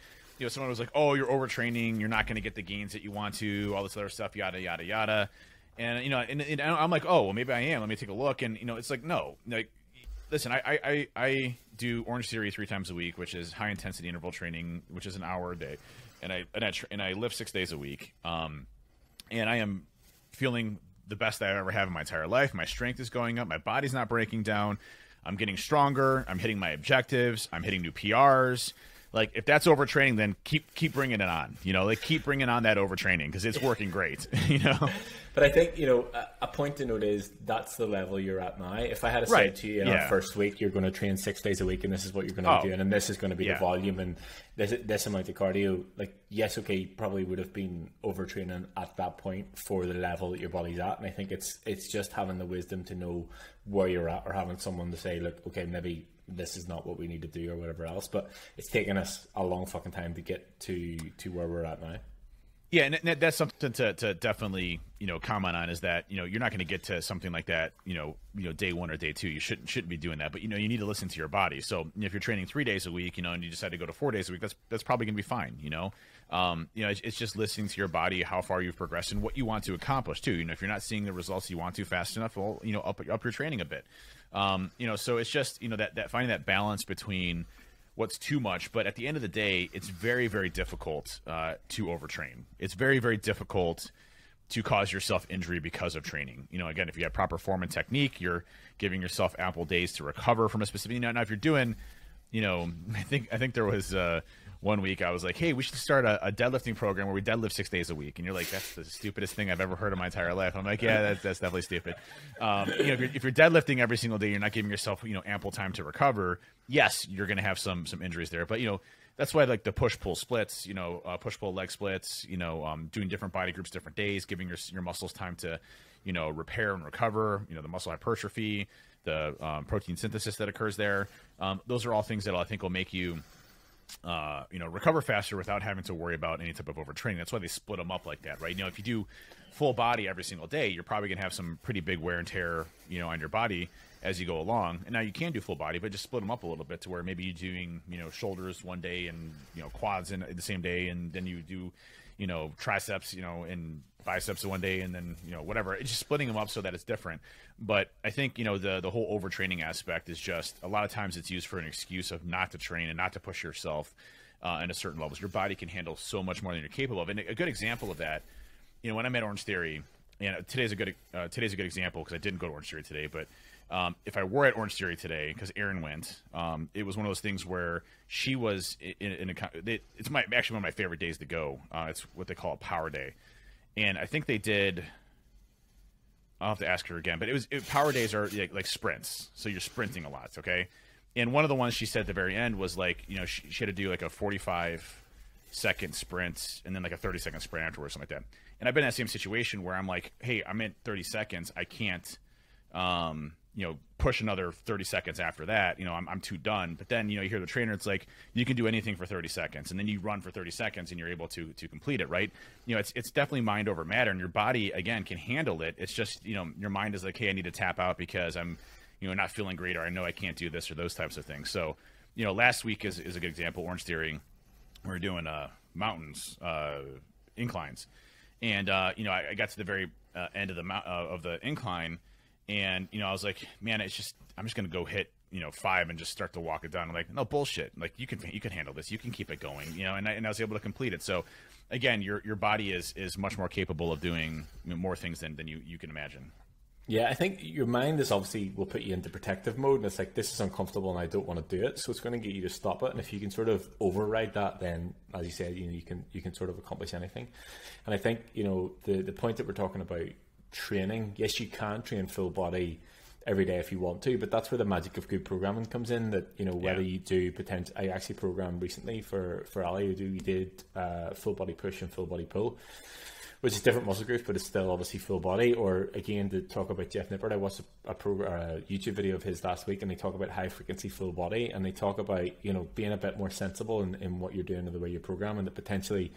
someone was like, "Oh, you're overtraining. You're not going to get the gains that you want to. All this other stuff, yada yada yada." And and I'm like, "Oh, well, maybe I am. Let me take a look." And it's like, no, like. Listen, I do Orange Theory 3 times a week, which is high intensity interval training, which is an hour a day, and I lift 6 days a week, and I am feeling the best that I ever have in my entire life. My strength is going up, my body's not breaking down, I'm getting stronger, I'm hitting my objectives, I'm hitting new PRs. Like, if that's overtraining, then keep bringing it on. Like, keep bringing on that overtraining because it's working great. But I think a point to note is that's the level you're at now. If I had said to you in our first week, you're going to train 6 days a week, and this is what you're going to be doing, and this is going to be the volume, and this amount of cardio. Like, yes, okay, you probably would have been overtraining at that point for the level that your body's at. And I think it's just having the wisdom to know where you're at, or having someone to say, look, okay, maybe this is not what we need to do or whatever else, but it's taken us a long fucking time to get to where we're at now. Yeah, and that's something to definitely comment on, is that you're not going to get to something like that day 1 or day 2. You shouldn't be doing that, but you need to listen to your body. So if you're training 3 days a week, and you decide to go to 4 days a week, that's probably going to be fine. It's just listening to your body, how far you've progressed, and what you want to accomplish too. If you're not seeing the results you want to fast enough, well, up your training a bit. So it's just that finding that balance between what's too much. But at the end of the day, it's very, very difficult to overtrain. It's very, very difficult to cause yourself injury because of training. Again, if you have proper form and technique, you're giving yourself ample days to recover from a specific. Now if you're doing, I think there was 1 week I was like, hey, we should start a deadlifting program where we deadlift 6 days a week. And you're like, that's the stupidest thing I've ever heard in my entire life. I'm like, yeah, that's definitely stupid. If you're deadlifting every single day, you're not giving yourself, ample time to recover. Yes, you're going to have some injuries there, but that's why I like the push-pull splits, push-pull leg splits, doing different body groups, different days, giving your muscles time to, repair and recover, the muscle hypertrophy, the protein synthesis that occurs there. Those are all things that I think will make you, recover faster without having to worry about any type of overtraining. That's why they split them up like that, right? If you do full body every single day, you're probably going to have some pretty big wear and tear, on your body as you go along. And now you can do full body, but just split them up a little bit to where maybe you're doing, shoulders one day and, quads in the same day. And then you do, triceps, and biceps one day, and then, whatever. It's just splitting them up so that it's different. But I think, the whole overtraining aspect is just, a lot of times it's used for an excuse of not to train and not to push yourself in a certain levels. Your body can handle so much more than you're capable of. And a good example of that, when I'm at Orange Theory, and today's a good example because I didn't go to Orange Theory today, but if I were at Orange Theory today, because Erin went, it was one of those things where she was it's actually one of my favorite days to go. It's what they call a power day. And I think they did, I'll have to ask her again, but power days are like sprints. So you're sprinting a lot. Okay. And one of the ones she said at the very end was like, she had to do like a 45-second sprint and then like a 30-second sprint afterwards, something like that. And I've been in that same situation where I'm like, hey, I'm at 30 seconds. I can't, push another 30 seconds after that. I'm too done. But then, you hear the trainer, it's like, you can do anything for 30 seconds. And then you run for 30 seconds and you're able to complete it, right? It's definitely mind over matter. And your body, again, can handle it. It's just, your mind is like, hey, I need to tap out because I'm, not feeling great, or I know I can't do this, or those types of things. So, last week is a good example. Orange Theory, we were doing mountains, inclines. And, I got to the very end of the incline, and, I was like, man, I'm just going to go hit, 5 and just start to walk it down. I'm like, no, bullshit. Like, you can handle this. You can keep it going, and I was able to complete it. So again, your body is much more capable of doing more things than you can imagine. Yeah, I think your mind is obviously will put you into protective mode, and it's like, this is uncomfortable and I don't want to do it. So it's going to get you to stop it. And if you can sort of override that, then as you said, you can sort of accomplish anything. And I think, the point that we're talking about training, yes, you can train full body every day if you want to, but that's where the magic of good programming comes in. That whether you do I actually programmed recently for Ali who did full body push and full body pull, which is different muscle groups, but it's still obviously full body. Or again, to talk about Jeff Nippert, I watched a YouTube video of his last week, and they talk about high frequency full body, and they talk about being a bit more sensible in what you're doing and the way you program, and that potentially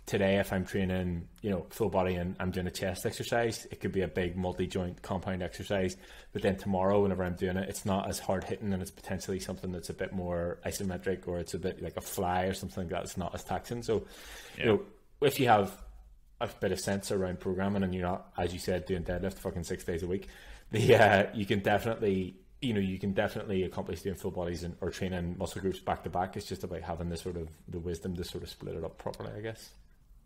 today, if I'm training, full body and I'm doing a chest exercise, it could be a big multi-joint compound exercise. But then tomorrow, whenever I'm doing it, it's not as hard hitting, and it's potentially something that's a bit more isometric, or it's a bit like a fly or something like that. It's not as taxing. So, if you have a bit of sense around programming, and you're not, as you said, doing deadlift fucking 6 days a week, you can definitely accomplish doing full bodies or training muscle groups back to back. It's just about having the wisdom to sort of split it up properly, I guess.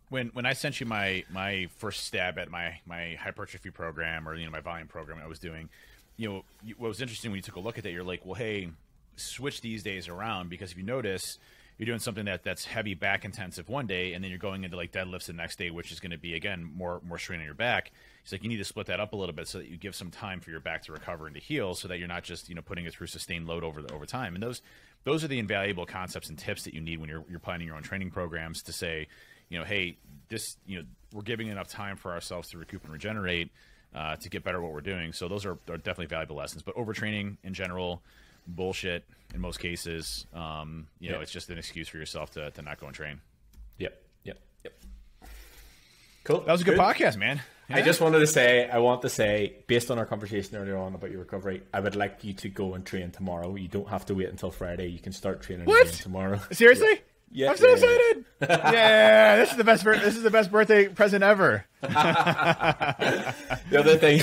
When I sent you my first stab at my hypertrophy program, or my volume program I was doing, what was interesting when you took a look at that, you're like, well, hey, switch these days around, because if you notice, you're doing something that's heavy back intensive one day, and then you're going into like deadlifts the next day, which is going to be, again, more strain on your back. It's like you need to split that up a little bit so that you give some time for your back to recover and to heal, so that you're not just putting it through sustained load over time. And those are the invaluable concepts and tips that you need when you're planning your own training programs, to say, hey, this, we're giving enough time for ourselves to recoup and regenerate to get better at what we're doing. So those are definitely valuable lessons. But overtraining in general, bullshit in most cases. It's just an excuse for yourself to not go and train. Yep. Cool. That was a good podcast, man. Yeah. I want to say, based on our conversation earlier on about your recovery, I would like you to go and train tomorrow. You don't have to wait until Friday. You can start training again tomorrow. Seriously? Yeah. I'm so excited. Yeah, this is the best birthday present ever. The other thing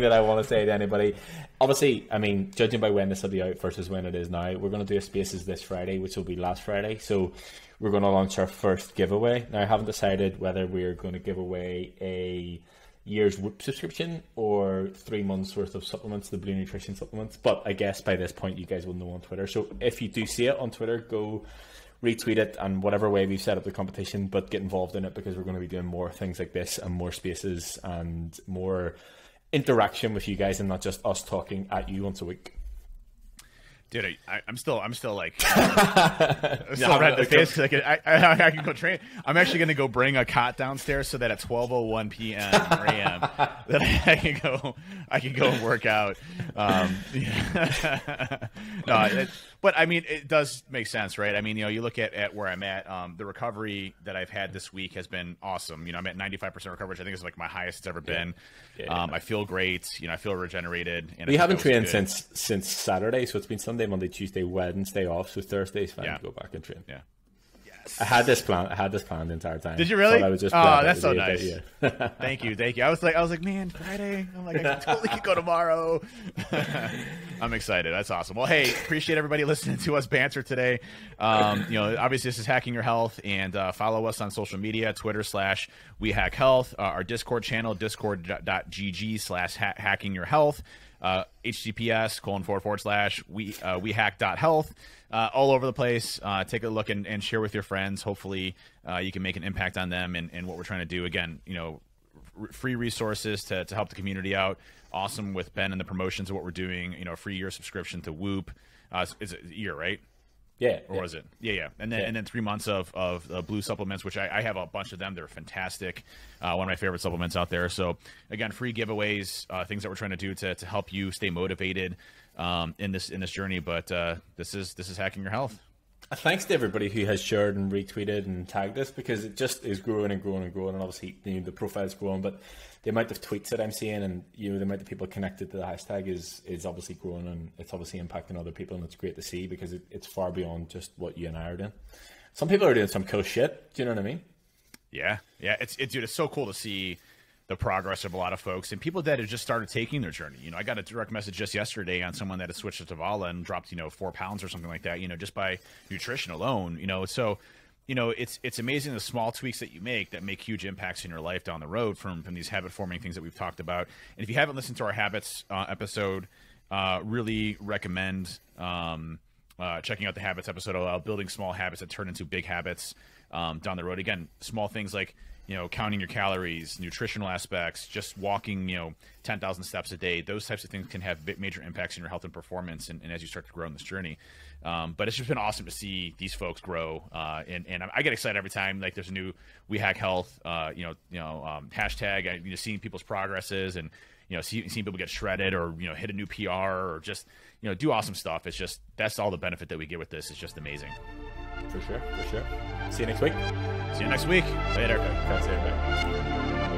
that I want to say to anybody, obviously, I mean, judging by when this will be out versus when it is now, we're going to do a Spaces this Friday, which will be last Friday. So we're going to launch our first giveaway. Now, I haven't decided whether we're going to give away a year's Whoop subscription or 3 months worth of supplements, the Blue Nutrition supplements. But I guess by this point, you guys will know on Twitter. So if you do see it on Twitter, go retweet it, and whatever way we've set up the competition, but get involved in it, because we're going to be doing more things like this and more spaces and more interaction with you guys, and not just us talking at you once a week. Dude, I'm still like I'm still red in the face, because I can go train. I'm actually going to go bring a cot downstairs so that at 12:01 p.m. or a.m. that I can go and work out. But I mean, it does make sense, right? I mean, you look at where I'm at. The recovery that I've had this week has been awesome. I'm at 95% recovery, which I think is like my highest it's ever been. I feel great. I feel regenerated. And we haven't trained since Saturday, so it's been Sunday, Monday, Tuesday, Wednesday off. So Thursday's fine to go back and train. Yeah. I had this planned the entire time. Did you really? I was just that's so nice. Thank you. I was like, man, Friday. I'm like, I totally could go tomorrow. I'm excited. That's awesome. Well, hey, appreciate everybody listening to us banter today. Obviously this is Hacking Your Health, and follow us on social media, Twitter /WeHackHealth, our Discord channel, discord.gg/hackingyourhealth. https://wehack.health, all over the place. Take a look and share with your friends. Hopefully you can make an impact on them and what we're trying to do. Again, free resources to help the community out. Awesome with Ben and the promotions of what we're doing. A free year subscription to Whoop. Is it a year, right? Yeah. Or was it? Yeah. And then 3 months of blue supplements, which I have a bunch of them. They're fantastic. One of my favorite supplements out there. So again, free giveaways, things that we're trying to do to help you stay motivated in this journey. But this is Hacking Your Health. Thanks to everybody who has shared and retweeted and tagged us, because it just is growing and growing and growing. And obviously the profile's growing, but the amount of tweets that I'm seeing and the amount of people connected to the hashtag is obviously growing, and it's obviously impacting other people, and it's great to see, because it's far beyond just what you and I are doing. some people are doing some cool shit. Do you know what I mean? Yeah. Dude, it's so cool to see the progress of a lot of folks and people that have just started taking their journey. I got a direct message just yesterday on someone that had switched to Tavala and dropped, 4 pounds or something like that, just by nutrition alone, So, it's amazing the small tweaks that you make that make huge impacts in your life down the road from these habit forming things that we've talked about. And if you haven't listened to our habits episode, really recommend checking out the habits episode about building small habits that turn into big habits down the road. Again, small things like counting your calories, nutritional aspects, just walking 10,000 steps a day. Those types of things can have major impacts in your health and performance and as you start to grow in this journey. But it's just been awesome to see these folks grow, and I get excited every time like there's a new We Hack Health hashtag. Seeing people's progresses and seeing people get shredded or hit a new PR or just do awesome stuff. It's just that's all the benefit that we get with this. It's just amazing. For sure. See you next week. See you next week. Later. Okay, see you. Bye.